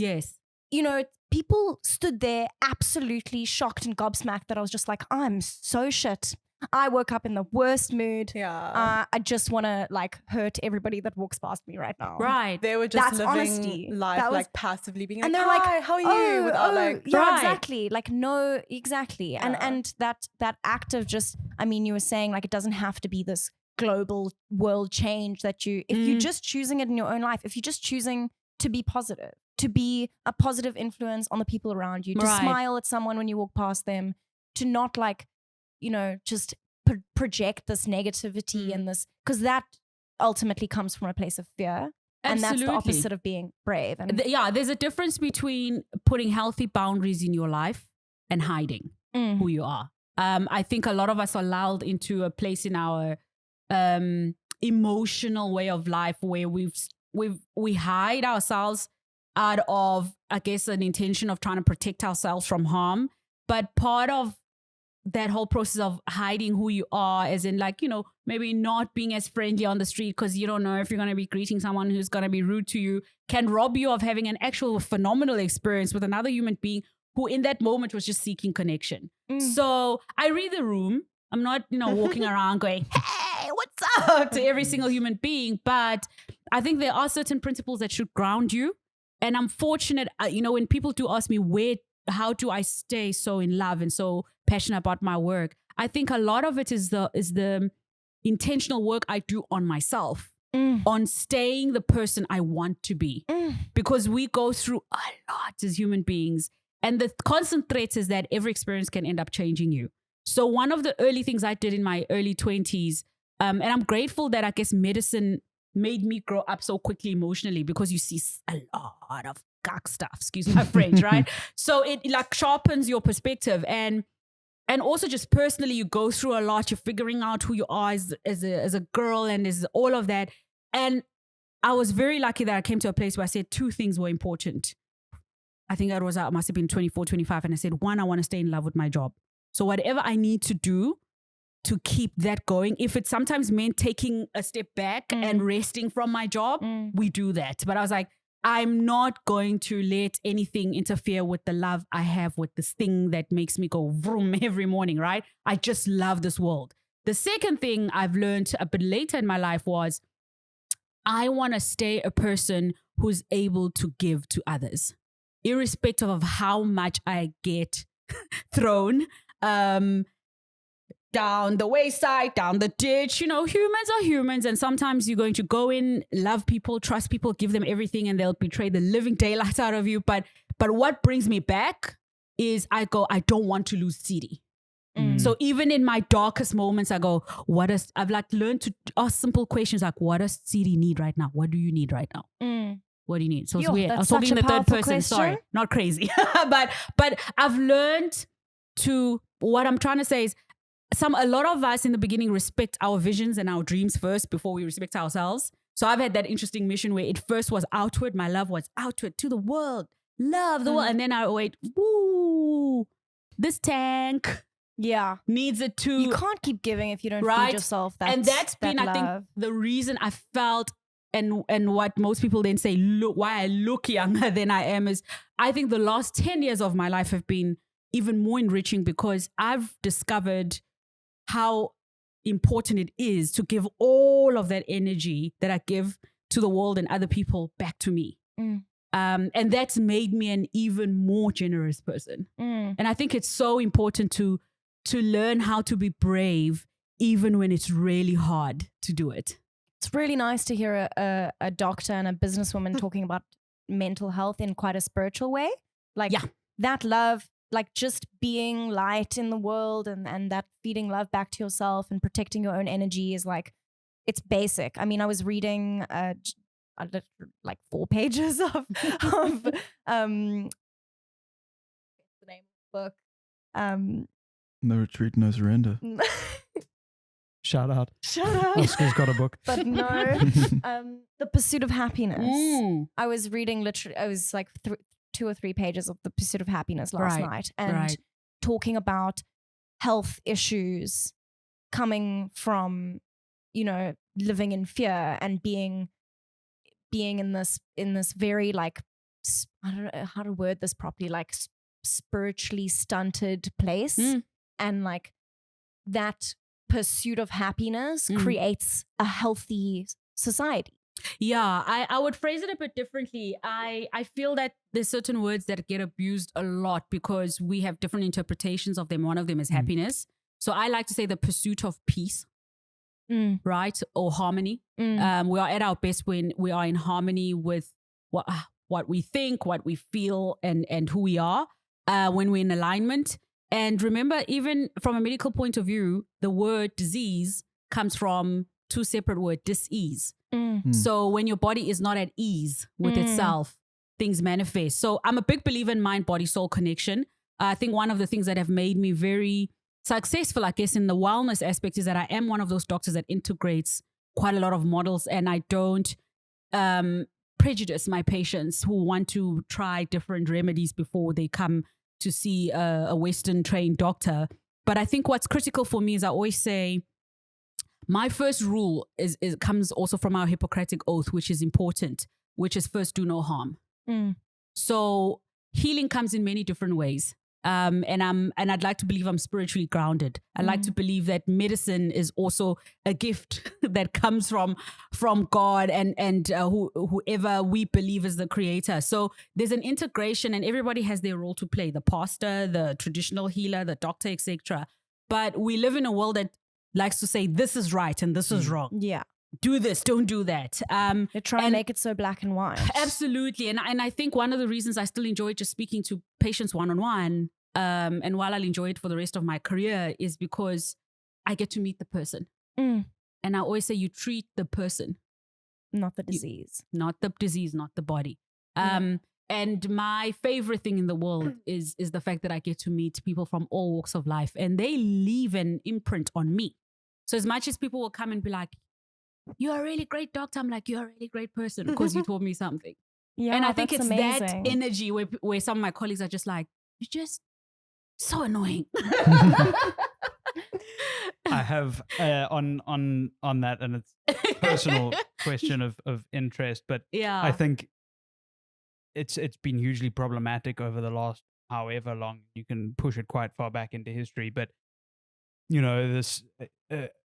people stood there absolutely shocked and gobsmacked that I was just like, I'm so shit. I woke up in the worst mood. Yeah. I just want to like hurt everybody that walks past me right now. Right. They were just That's living honesty. life That was, like passively being and like, they're like, hi, how are you? Without like, yeah, right. exactly. Like, no, exactly. Yeah. And that act of just, I mean, you were saying like, it doesn't have to be this global world change that if you're just choosing it in your own life, if you're just choosing to be positive, to be a positive influence on the people around you, to smile at someone when you walk past them, to not like, just project this negativity and this, because that ultimately comes from a place of fear. And that's the opposite of being brave. And there's a difference between putting healthy boundaries in your life and hiding who you are. I think a lot of us are lulled into a place in our emotional way of life where we hide ourselves out of, I guess, an intention of trying to protect ourselves from harm. But part of that whole process of hiding who you are, as in like, maybe not being as friendly on the street because you don't know if you're going to be greeting someone who's going to be rude to you, can rob you of having an actual phenomenal experience with another human being who in that moment was just seeking connection. So I read the room. I'm not, walking around going, hey, what's up to every single human being. But I think there are certain principles that should ground you. And I'm fortunate, when people do ask me how do I stay so in love and so passionate about my work? I think a lot of it is the intentional work I do on myself, on staying the person I want to be. Because we go through a lot as human beings. And the constant threat is that every experience can end up changing you. So one of the early things I did in my early 20s, and I'm grateful that I guess medicine made me grow up so quickly emotionally, because you see a lot of gag stuff, excuse my French, right? So it like sharpens your perspective. And also just personally, you go through a lot. You're figuring out who you are as a girl and as all of that. And I was very lucky that I came to a place where I said two things were important. I think I must have been 24, 25. And I said, one, I want to stay in love with my job. So whatever I need to do to keep that going, if it sometimes meant taking a step back and resting from my job, we do that. But I was like, I'm not going to let anything interfere with the love I have with this thing that makes me go vroom every morning, right? I just love this world. The second thing I've learned a bit later in my life was I want to stay a person who's able to give to others, irrespective of how much I get thrown down the wayside, down the ditch. Humans are humans, and sometimes you're going to go in, love people, trust people, give them everything, and they'll betray the living daylights out of you. But what brings me back is I don't want to lose Tshidi. So even in my darkest moments, I go, I've learned to ask simple questions like, what does Tshidi need right now? What do you need right now? What do you need? So it's weird. I was talking in the third person. Question. Sorry, not crazy. but I've learned to, what I'm trying to say is, a lot of us in the beginning respect our visions and our dreams first before we respect ourselves. So I've had that interesting mission where it first was outward. My love was outward to the world. Love the world. And then I wait, woo, this tank needs it too. You can't keep giving if you don't feed yourself. And that's been, I think, the reason I felt and what most people then say, look, why I look younger than I am, is I think the last 10 years of my life have been even more enriching, because I've discovered how important it is to give all of that energy that I give to the world and other people back to me. And that's made me an even more generous person. And I think it's so important to learn how to be brave, even when it's really hard to do it. It's really nice to hear a doctor and a businesswoman talking about mental health in quite a spiritual way. That love, like just being light in the world and that feeding love back to yourself and protecting your own energy is like, it's basic. I mean, I was reading like 4 pages of the name of the book. No retreat, no surrender. Shout out. Oscar's got a book. But no, The Pursuit of Happiness. I was reading I was like 2 or 3 pages of The Pursuit of Happiness last night, and talking about health issues coming from, living in fear and being in this very like, I don't know how to word this properly, like spiritually stunted place. And like that pursuit of happiness creates a healthy society. Yeah, I would phrase it a bit differently. I feel that there's certain words that get abused a lot because we have different interpretations of them. One of them is happiness. So I like to say the pursuit of peace, right? Or harmony. We are at our best when we are in harmony with what we think, what we feel, and who we are, when we're in alignment. And remember, even from a medical point of view, the word disease comes from 2 separate words, dis-ease. So when your body is not at ease with itself, things manifest. So I'm a big believer in mind, body, soul connection. I think one of the things that have made me very successful, I guess, in the wellness aspect is that I am one of those doctors that integrates quite a lot of models, and I don't prejudice my patients who want to try different remedies before they come to see a Western trained doctor. But I think what's critical for me is I always say, my first rule comes also from our Hippocratic Oath, which is important, which is first do no harm. So healing comes in many different ways. And I'd like to believe I'm spiritually grounded. I like to believe that medicine is also a gift that comes from God and whoever we believe is the creator. So there's an integration, and everybody has their role to play: the pastor, the traditional healer, the doctor, etc. But we live in a world that likes to say this is right and this is wrong. Yeah. Do this, don't do that. They try and make it so black and white. Absolutely. And I think one of the reasons I still enjoy just speaking to patients one-on-one, and while I'll enjoy it for the rest of my career, is because I get to meet the person. And I always say you treat the person. Not the disease. Not the disease, not the body. And my favorite thing in the world is the fact that I get to meet people from all walks of life, and they leave an imprint on me. So as much as people will come and be like, "You're a really great doctor," I'm like, "You're a really great person because you taught me something." Yeah, and I think that's it's amazing. that energy where some of my colleagues are just like, "You're just so annoying." I have on that, and it's a personal question of interest, but Yeah. I think it's been hugely problematic over the last however long. You can push it quite far back into history, but this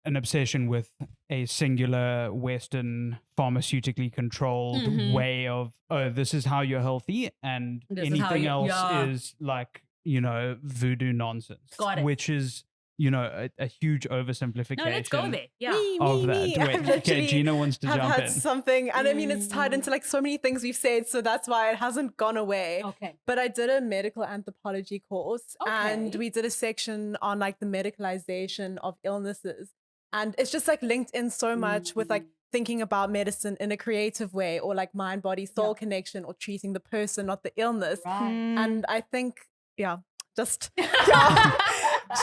an obsession with a singular Western pharmaceutically controlled way of, oh, this is how you're healthy, and This is anything how else is like voodoo nonsense. Got it. Which is a huge oversimplification. No, let's go there. Yeah. Of that. Me. Wait, I've okay, literally Gina wants to have jump had in. something, and I mean, it's tied into like so many things we've said, so that's why it hasn't gone away. Okay. But I did a medical anthropology course, and Okay. we did a section on like the medicalization of illnesses, and it's just like linked in so much with like thinking about medicine in a creative way, or like mind, body, soul connection, or treating the person, not the illness. And I think, just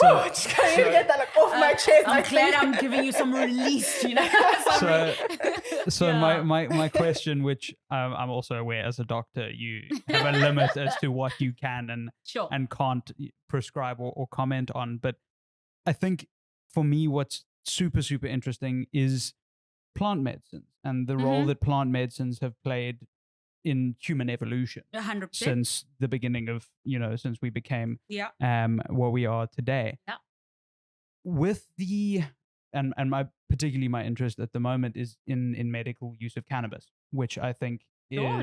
So- just can't even get that like off my chest. I'm glad I'm giving you some release, So my question, which I'm also aware as a doctor, you have a limit as to what you can Sure. and can't prescribe or comment on. But I think for me, what's super, super interesting is plant medicines and the role that plant medicines have played in human evolution 100%. since the beginning of, since we became Yeah. what we are today. Yeah. With and particularly my interest at the moment is in medical use of cannabis, which I think is Sure,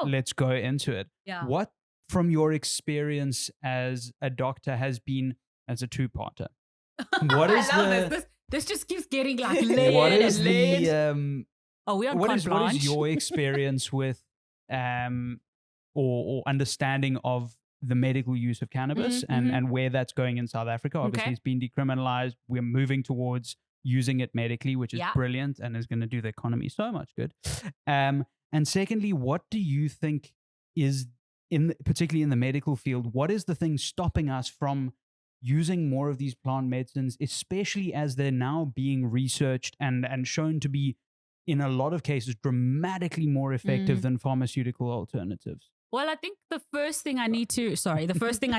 let's go. into it. Yeah. What from your experience as a doctor has been as a two-parter? What is I love the this just keeps getting like layered what is and layered. the Oh, we on what Carte is Blanche. your experience with or understanding of the medical use of cannabis and where that's going in South Africa? Obviously, Okay. it's been decriminalized. We're moving towards using it medically, which is Yeah. brilliant and is going to do the economy so much good. And secondly, what do you think is particularly in the medical field, what is the thing stopping us from using more of these plant medicines, especially as they're now being researched and shown to be, in a lot of cases, dramatically more effective than pharmaceutical alternatives? Well, I think the first thing I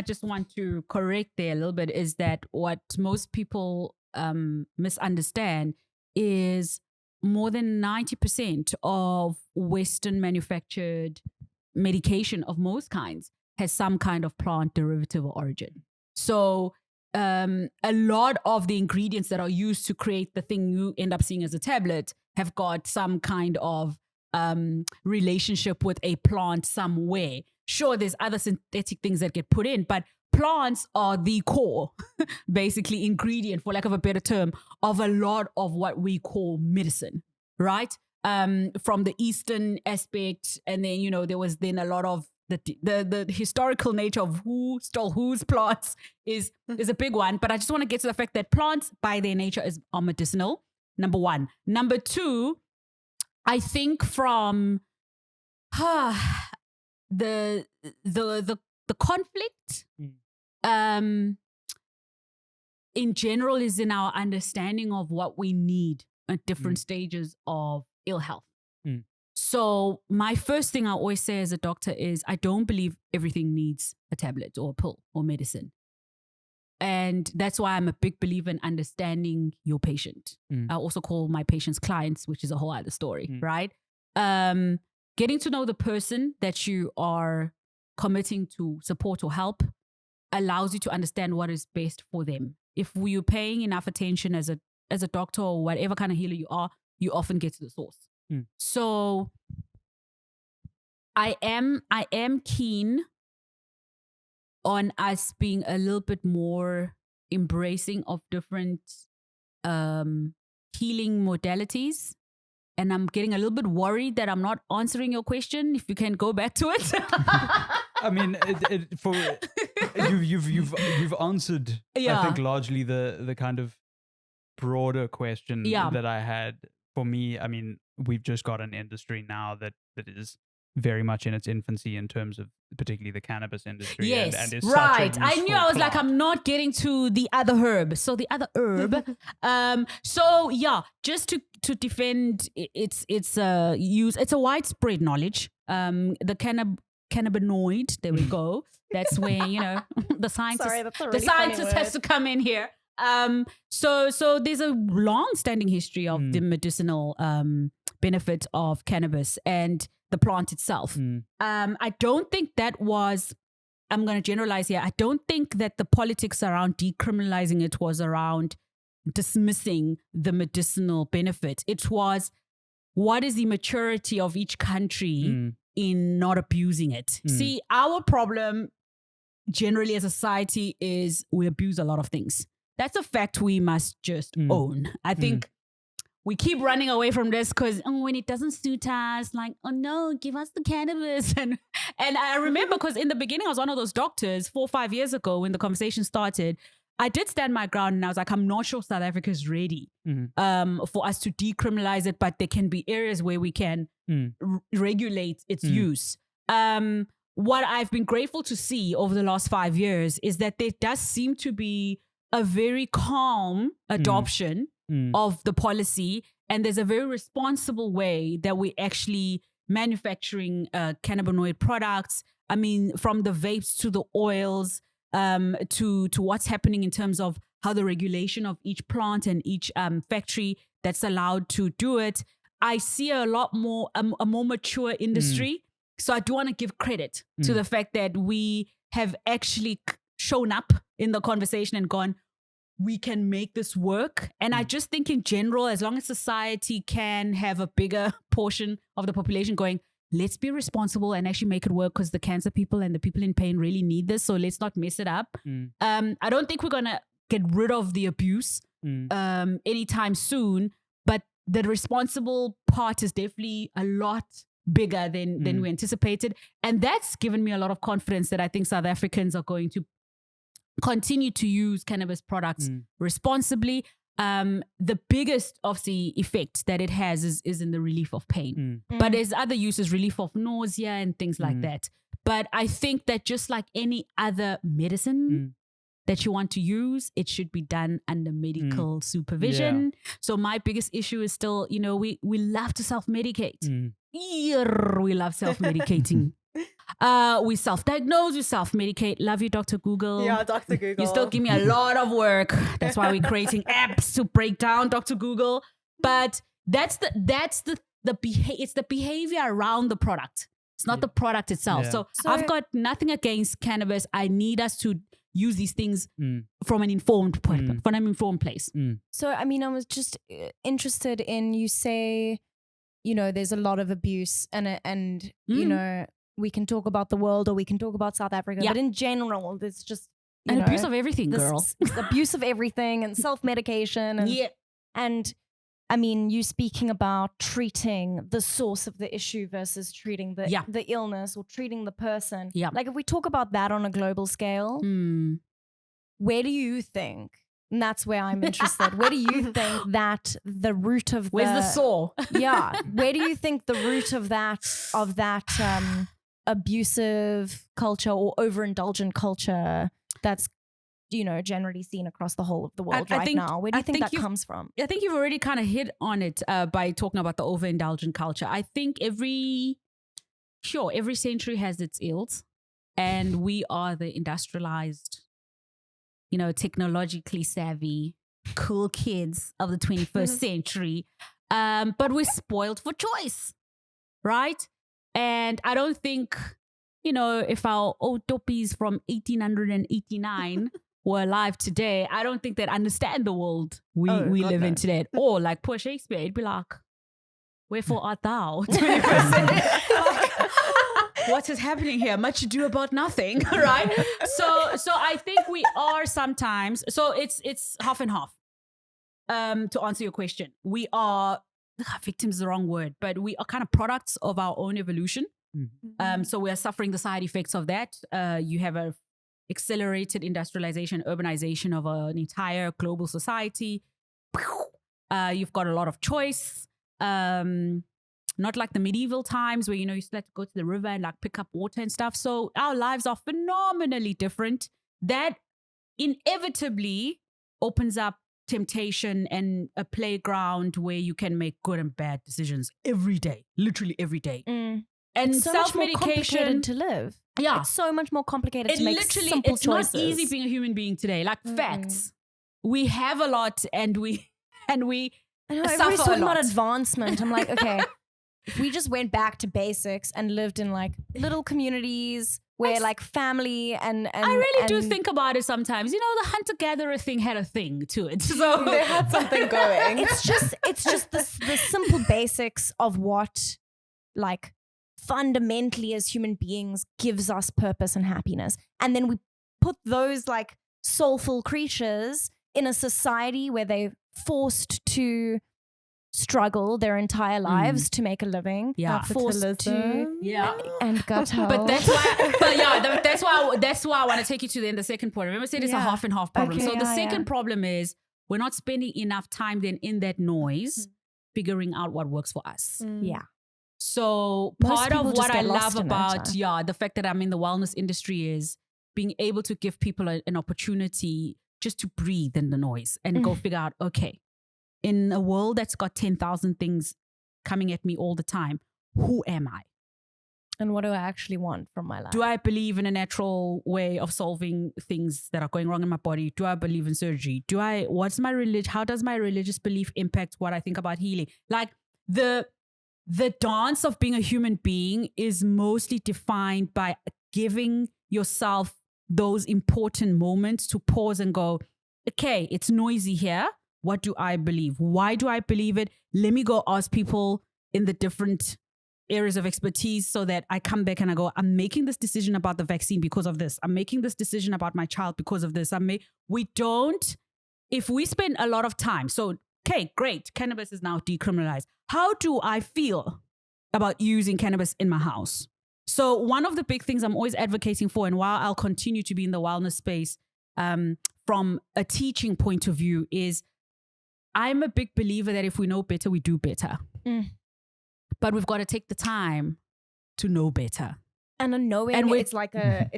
just want to correct there a little bit is that what most people misunderstand is more than 90% of Western manufactured medication of most kinds has some kind of plant derivative or origin. So a lot of the ingredients that are used to create the thing you end up seeing as a tablet have got some kind of relationship with a plant somewhere. Sure, there's other synthetic things that get put in, but plants are the core, basically ingredient, for lack of a better term, of a lot of what we call medicine, right? From the Eastern aspect, and then, there was then a lot of the historical nature of who stole whose plants is a big one. But I just want to get to the fact that plants by their nature are medicinal, number one. Number two, I think from the conflict in general is in our understanding of what we need at different stages of ill health. So my first thing I always say as a doctor is I don't believe everything needs a tablet or a pill or medicine. And that's why I'm a big believer in understanding your patient. I also call my patients clients, which is a whole other story, right? Getting to know the person that you are committing to support or help, allows you to understand what is best for them. If you're paying enough attention as a doctor or whatever kind of healer you are, you often get to the source. So I am keen on us being a little bit more embracing of different healing modalities. And I'm getting a little bit worried that I'm not answering your question. If you can go back to it. I mean, you've answered, I think, largely the kind of broader question that I had. For me, I mean, we've just got an industry now that is very much in its infancy in terms of particularly the cannabis industry. Yes, and is right. Such a I knew I was like, plant. I'm not getting to the other herb. So the other herb. So yeah, just to defend its use. It's a widespread knowledge. The cannabinoid. There we go. That's where the scientist. Sorry, that's a the really funny scientist has word. to come in here. So there's a long-standing history of the medicinal benefits of cannabis and the plant itself. I don't think that was, I'm going to generalize here, I don't think that the politics around decriminalizing it was around dismissing the medicinal benefit. It was, what is the maturity of each country in not abusing it? See, our problem generally as a society is we abuse a lot of things. That's a fact we must just own. I think we keep running away from this because when it doesn't suit us, like, oh no, give us the cannabis. And I remember because in the beginning, I was one of those doctors 4 or 5 years ago when the conversation started. I did stand my ground and I was like, I'm not sure South Africa is ready for us to decriminalize it, but there can be areas where we can regulate its use. What I've been grateful to see over the last 5 years is that there does seem to be a very calm adoption of the policy, and there's a very responsible way that we're actually manufacturing cannabinoid products. I mean, from the vapes to the oils, to what's happening in terms of how the regulation of each plant and each factory that's allowed to do it. I see a lot more, a more mature industry. So I do want to give credit to the fact that we have actually shown up in the conversation and gone, we can make this work. And I just think in general, as long as society can have a bigger portion of the population going, let's be responsible and actually make it work because the cancer people and the people in pain really need this. So let's not mess it up. I don't think we're going to get rid of the abuse anytime soon, but the responsible part is definitely a lot bigger than we anticipated. And that's given me a lot of confidence that I think South Africans are going to continue to use cannabis products responsibly. The biggest of the effect that it has is in the relief of pain. But there's other uses, relief of nausea and things like that. But I think that just like any other medicine that you want to use, it should be done under medical supervision. So my biggest issue is still, we love to self-medicate. We love self-medicating. We self-diagnose, we self-medicate. Love you, Dr. Google. Yeah, Dr. Google. You still give me a lot of work. That's why we're creating apps to break down Dr. Google. But it's the behavior around the product. It's not the product itself. Yeah. So I've got nothing against cannabis. I need us to use these things from an informed point, from an informed place. So, I mean, I was just interested in, you say, there's a lot of abuse and we can talk about the world or we can talk about South Africa, but in general, there's just abuse of everything, girl. Abuse of everything and self-medication. And I mean, you speaking about treating the source of the issue versus treating the illness or treating the person. Yeah. Like if we talk about that on a global scale, where do you think, and that's where I'm interested, where do you think that the root of where's the saw? Yeah. Where do you think the root of that abusive culture or overindulgent culture that's generally seen across the whole of the world now? Where do you think that comes from? I think you've already kind of hit on it by talking about the overindulgent culture. I think every century has its ills, and we are the industrialized, technologically savvy, cool kids of the 21st century. But we're spoiled for choice, right? And I don't think you know, if our old doppies from 1889 were alive today, I don't think they'd understand the world we live in today at all. Like poor Shakespeare, he'd be like, wherefore art thou? 21st century. What is happening here? Much ado about nothing, right? So I think we are sometimes, so it's half and half. To answer your question, we are, victims is the wrong word, but we are kind of products of our own evolution. So we are suffering the side effects of that. You have a accelerated industrialization, urbanization of an entire global society. You've got a lot of choice. Not like the medieval times where, you know, you still had to go to the river and like pick up water and stuff. So our lives are phenomenally different. That inevitably opens up temptation and a playground where you can make good and bad decisions every day, literally every day. And it's so much more self-medication complicated to live. Yeah. It's so much more complicated to make simple it's choices. not easy being a human being today. Like facts. We have a lot and we I know, everybody's suffer a talking about lot. advancement. I'm like, okay, if we just went back to basics and lived in like little communities where like family and I really do think about it sometimes. You know, the hunter-gatherer thing had a thing to it. So They had something going. it's just the simple basics of what like fundamentally as human beings gives us purpose and happiness. And then we put those like soulful creatures in a society where they're forced to struggle their entire lives to make a living. Yeah. Forced to and gutter. But that's why that's why I want to take you to the second point. Remember I said it's a half and half problem. Okay, so the yeah, second problem is we're not spending enough time then in that noise figuring out what works for us. Yeah. So Most part people of just what I get lost love in about it. the fact that I'm in the wellness industry is being able to give people an opportunity just to breathe in the noise and go figure out, okay, in a world that's got 10,000 things coming at me all the time, who am I? And what do I actually want from my life? Do I believe in a natural way of solving things that are going wrong in my body? Do I believe in surgery? What's my religion? How does my religious belief impact what I think about healing? Like the dance of being a human being is mostly defined by giving yourself those important moments to pause and go, okay, it's noisy here. What do I believe? Why do I believe it? Let me go ask people in the different areas of expertise so that I come back and I go, I'm making this decision about the vaccine because of this. I'm making this decision about my child because of this. If we spend a lot of time, so, okay, great, cannabis is now decriminalized. How do I feel about using cannabis in my house? So one of the big things I'm always advocating for, and while I'll continue to be in the wellness space from a teaching point of view, is I'm a big believer that if we know better, we do better. But we've got to take the time to know better. And a knowing, And it's like a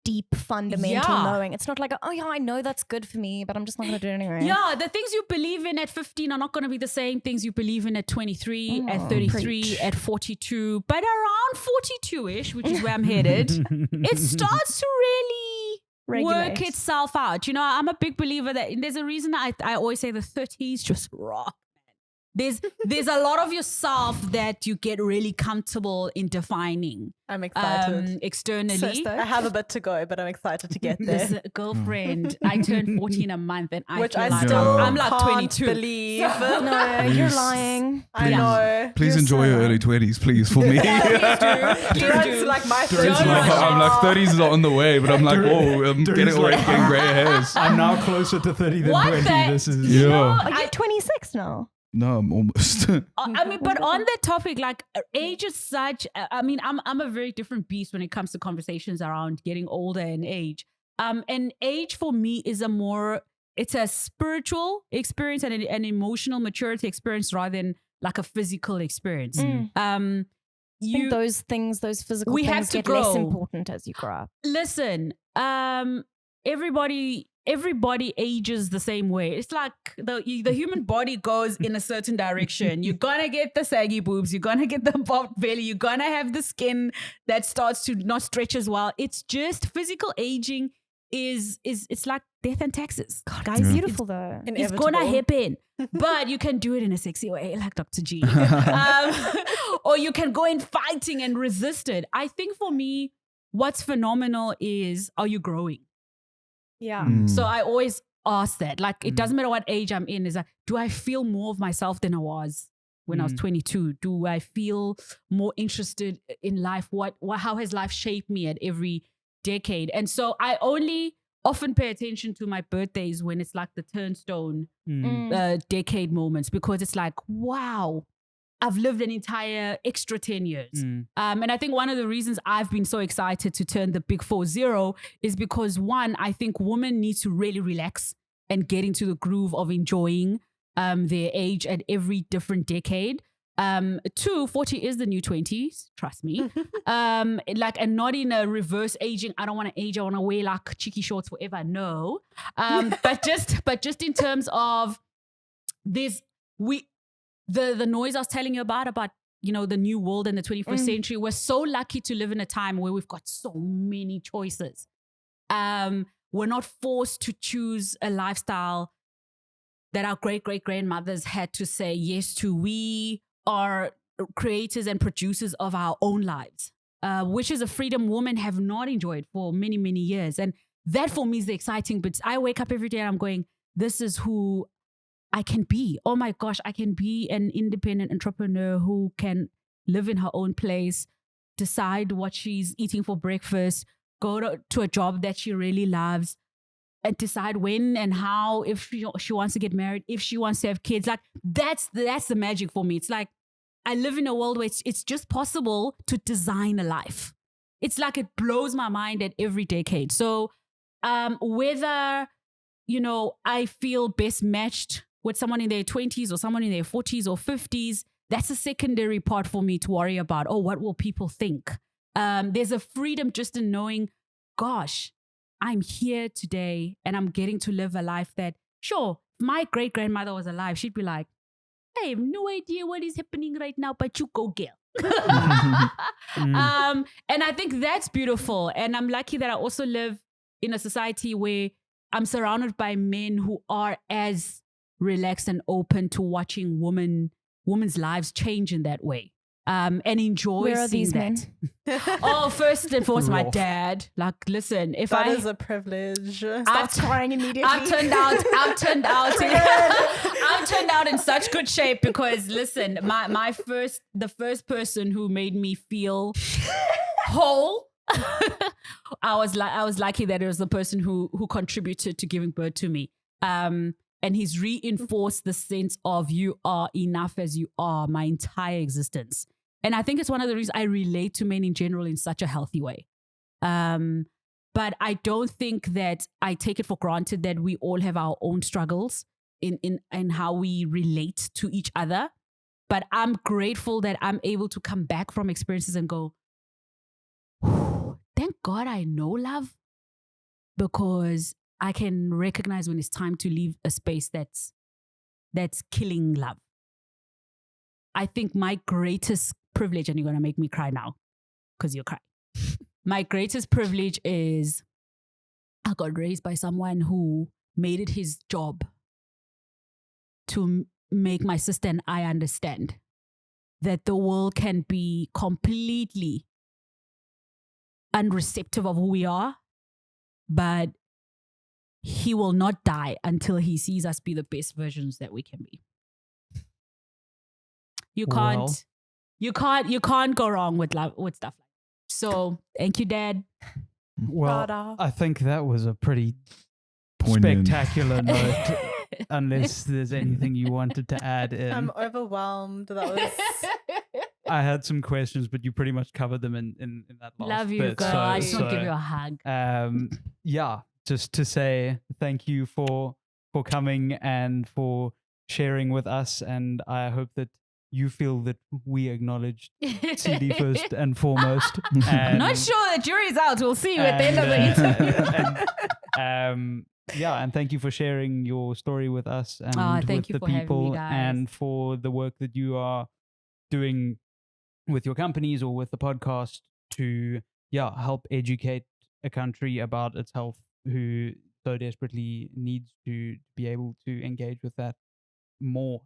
deep fundamental knowing. It's not like, oh yeah, I know that's good for me, but I'm just not going to do it anyway. Yeah, the things you believe in at 15 are not going to be the same things you believe in at 23, at 33, preach. at 42. But around 42-ish, which is where I'm headed, it starts to really Regulate. work itself out. You know, I'm a big believer that there's a reason I always say the 30s just rock. There's a lot of yourself that you get really comfortable in defining. I'm excited. Externally. I have a bit to go, but I'm excited to get there. This girlfriend, I turned 14 a month and Which feel I like still I'm like can't 22. believe. No, you're lying. I know. Please You're enjoy so your right. early 20s, please, for me. Durant's like my It's third like, I'm like 30s is on the way, but I'm like, oh, I'm getting like- gray hairs. I'm now closer to 30 than What 20. the- This is Yeah. Are you 26 now? No, I'm almost. I mean, but on that topic, like age is such, I mean, I'm a very different beast when it comes to conversations around getting older and age. And age for me is it's a spiritual experience and an emotional maturity experience rather than like a physical experience. I think those physical We things have to get less grow. important as you grow up. Listen, everybody ages the same way. It's like the human body goes in a certain direction. You're gonna get the saggy boobs, you're gonna get the bobbed belly, you're gonna have the skin that starts to not stretch as well. It's just physical aging is it's like death and taxes. God, guys, It's beautiful though. it's Inevitable. gonna happen, but you can do it in a sexy way, like Dr. G, or you can go in fighting and resist it. I think for me, what's phenomenal is, are you growing? Yeah. So I always ask that. Like, it doesn't matter what age I'm in. Is like, do I feel more of myself than I was when I was 22? Do I feel more interested in life? How has life shaped me at every decade? And so I only often pay attention to my birthdays when it's like the turnstone decade moments, because it's like, wow, I've lived an entire extra 10 years. And I think one of the reasons I've been so excited to turn the big 40 is because, one, I think women need to really relax and get into the groove of enjoying their age at every different decade. Two, 40 is the new 20s, trust me. Like, and not in a reverse aging. I don't want to age. I want to wear like cheeky shorts forever. No. But just in terms of this, the noise I was telling you about, you know, the new world and the 21st century. We're so lucky to live in a time where we've got so many choices. We're not forced to choose a lifestyle that our great-great-grandmothers had to say yes to. We are creators and producers of our own lives, which is a freedom women have not enjoyed for many, many years. And that for me is the exciting bit. I wake up every day and I'm going, this is who I can be. Oh my gosh, I can be an independent entrepreneur who can live in her own place, decide what she's eating for breakfast, go to a job that she really loves, and decide when and how, if she wants to get married, if she wants to have kids. Like, that's the magic for me. It's like, I live in a world where it's just possible to design a life. It's like, it blows my mind at every decade. So whether, you know, I feel best matched with someone in their 20s or someone in their 40s or 50s, that's a secondary part for me to worry about. Oh, what will people think? There's a freedom just in knowing, gosh, I'm here today and I'm getting to live a life that, sure, if my great-grandmother was alive, she'd be like, I have no idea what is happening right now, but you go, girl. And I think that's beautiful. And I'm lucky that I also live in a society where I'm surrounded by men who are as relaxed and open to watching women's lives change in that way. And enjoy Where are seeing these that. men? Oh, first and foremost, my dad. Like, listen, if That is a privilege. Starts crying immediately. I've turned out in such good shape because, listen, the first person who made me feel whole, I was lucky that it was the person who contributed to giving birth to me. And he's reinforced the sense of you are enough as you are my entire existence. And I think it's one of the reasons I relate to men in general in such a healthy way. But I don't think that I take it for granted that we all have our own struggles in how we relate to each other. But I'm grateful that I'm able to come back from experiences and go, thank God I know love, because I can recognize when it's time to leave a space that's killing love. I think my greatest privilege, and you're going to make me cry now because you're crying. My greatest privilege is I got raised by someone who made it his job to make my sister and I understand that the world can be completely unreceptive of who we are, but he will not die until he sees us be the best versions that we can be. You can't go wrong with love, with stuff like that. So thank you, Dad. Well, I think that was a pretty Poignant. spectacular note, unless there's anything you wanted to add in. I'm overwhelmed. That was I had some questions, but you pretty much covered them in that last Love you, bit. girl. I just want to give you a hug. Yeah, just to say thank you for coming and for sharing with us, and I hope that you feel that we acknowledged Tshidi first and foremost. And, Not sure, the jury's out. We'll see you at the end of the interview. Yeah, and thank you for sharing your story with us and thank with you the for having me, people, guys. and for the work that you are doing with your companies or with the podcast to help educate a country about its health who so desperately needs to be able to engage with that more.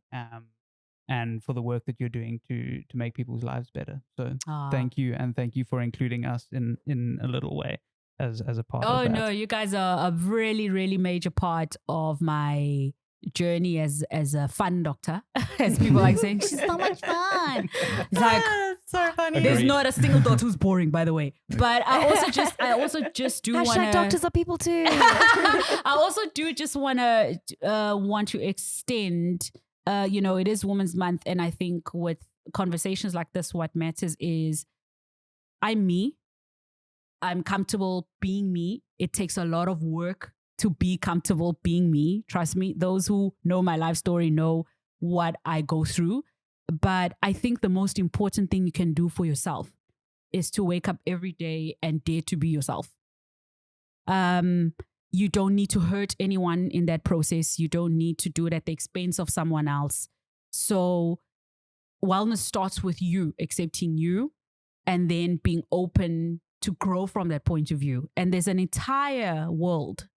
and for the work that you're doing to make people's lives better. So Ah. thank you, and thank you for including us in a little way as a part of Oh that. no, you guys are a really, really major part of my journey as a fun doctor, as people like saying. She's so much fun. It's like so funny. there's Agreed. not a single doctor who's boring, by the way. But I also just do want Hashtag to. doctors are people too. I also do just want to extend. It is Women's Month, and I think with conversations like this, what matters is I'm me. I'm comfortable being me. It takes a lot of work to be comfortable being me. Trust me, those who know my life story know what I go through. But I think the most important thing you can do for yourself is to wake up every day and dare to be yourself. You don't need to hurt anyone in that process. You don't need to do it at the expense of someone else. So wellness starts with you accepting you and then being open to grow from that point of view. And there's an entire world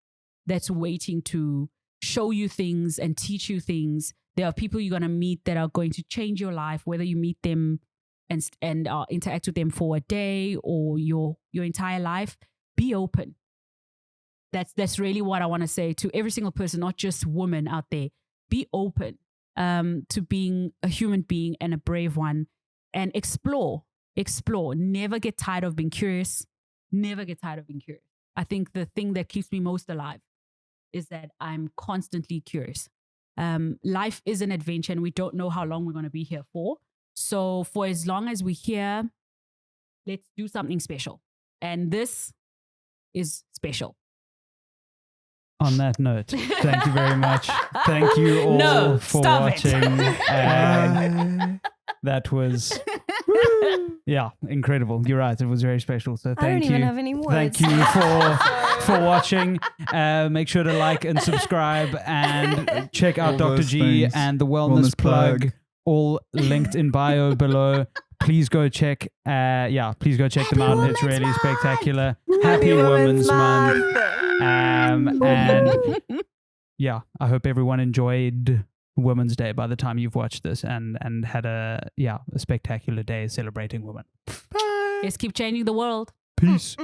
that's waiting to show you things and teach you things. There are people you're going to meet that are going to change your life, whether you meet them and interact with them for a day or your entire life. Be open. That's really what I want to say to every single person, not just women out there. Be open to being a human being and a brave one, and explore. Never get tired of being curious. Never get tired of being curious. I think the thing that keeps me most alive is that I'm constantly curious. Life is an adventure, and we don't know how long we're going to be here for. So for as long as we're here, let's do something special. And this is special. On that note, thank you very much. Thank you all for watching. That was, incredible. You're right. It was very special. So thank you. I don't even have any words. Thank you for watching. Make sure to like and subscribe and check out All Dr. those G things. and the Wellness Plug. Plug. All linked in bio below. Please go check. Please go check them out. It's really spectacular. Happy Women's Month. And I hope everyone enjoyed Women's Day by the time you've watched this and had a spectacular day celebrating women. Let's keep changing the world. Peace.